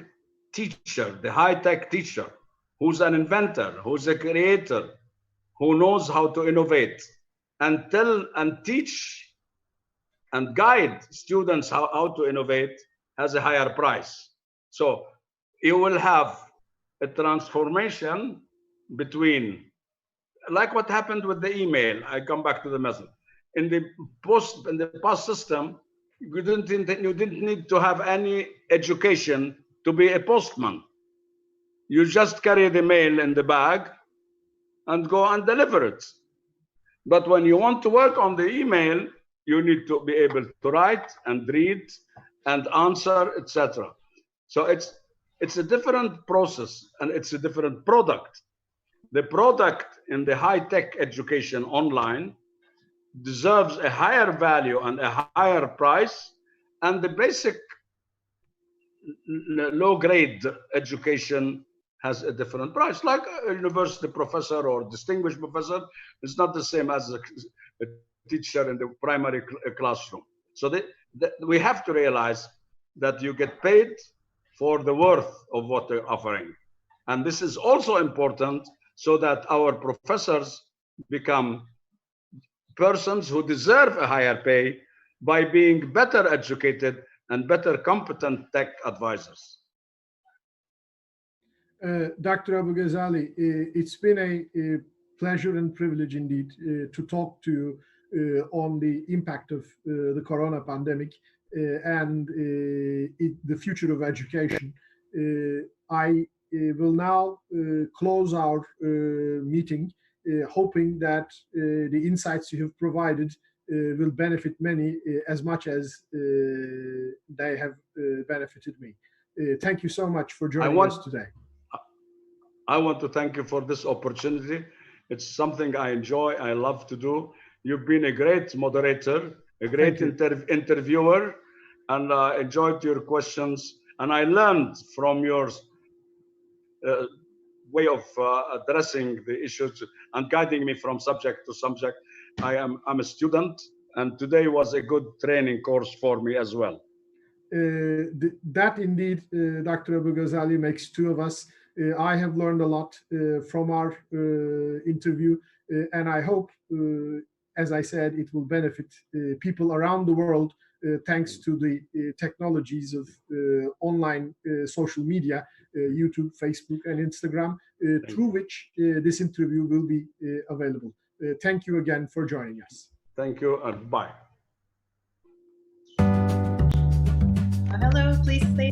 [SPEAKER 2] teacher, the high-tech teacher, who's an inventor, who's a creator, who knows how to innovate and tell and teach and guide students how to innovate, has a higher price. So you will have a transformation between, like what happened with the email. I come back to the message. In the past system, you didn't need to have any education to be a postman. You just carry the mail in the bag and go and deliver it. But when you want to work on the email, you need to be able to write and read and answer, etc. So it's a different process and it's a different product. The product in the high-tech education online deserves a higher value and a higher price, and the basic low-grade education has a different price. Like a university professor or distinguished professor is not the same as a teacher in the primary classroom. So we have to realize that you get paid for the worth of what they're offering. And this is also important so that our professors become persons who deserve a higher pay by being better educated and better competent tech advisors.
[SPEAKER 1] Dr. Abu Ghazaleh, it's been a pleasure and privilege indeed to talk to you on the impact of the corona pandemic and the future of education. I will now close our meeting, hoping that the insights you have provided will benefit many as much as they have benefited me. Thank you so much for joining us today.
[SPEAKER 2] I want to thank you for this opportunity. It's something I enjoy, I love to do. You've been a great moderator, a great interviewer, and I enjoyed your questions. And I learned from your way of addressing the issues and guiding me from subject to subject. I'm a student, and today was a good training course for me as well.
[SPEAKER 1] That indeed, Dr. Abu Ghazaleh, makes two of us. I have learned a lot from our interview, and I hope, as I said, it will benefit people around the world thanks to the technologies of online social media, YouTube, Facebook, and Instagram, through which this interview will be available. Thank you again for joining us.
[SPEAKER 2] Thank you, and bye.
[SPEAKER 3] Hello, please stay.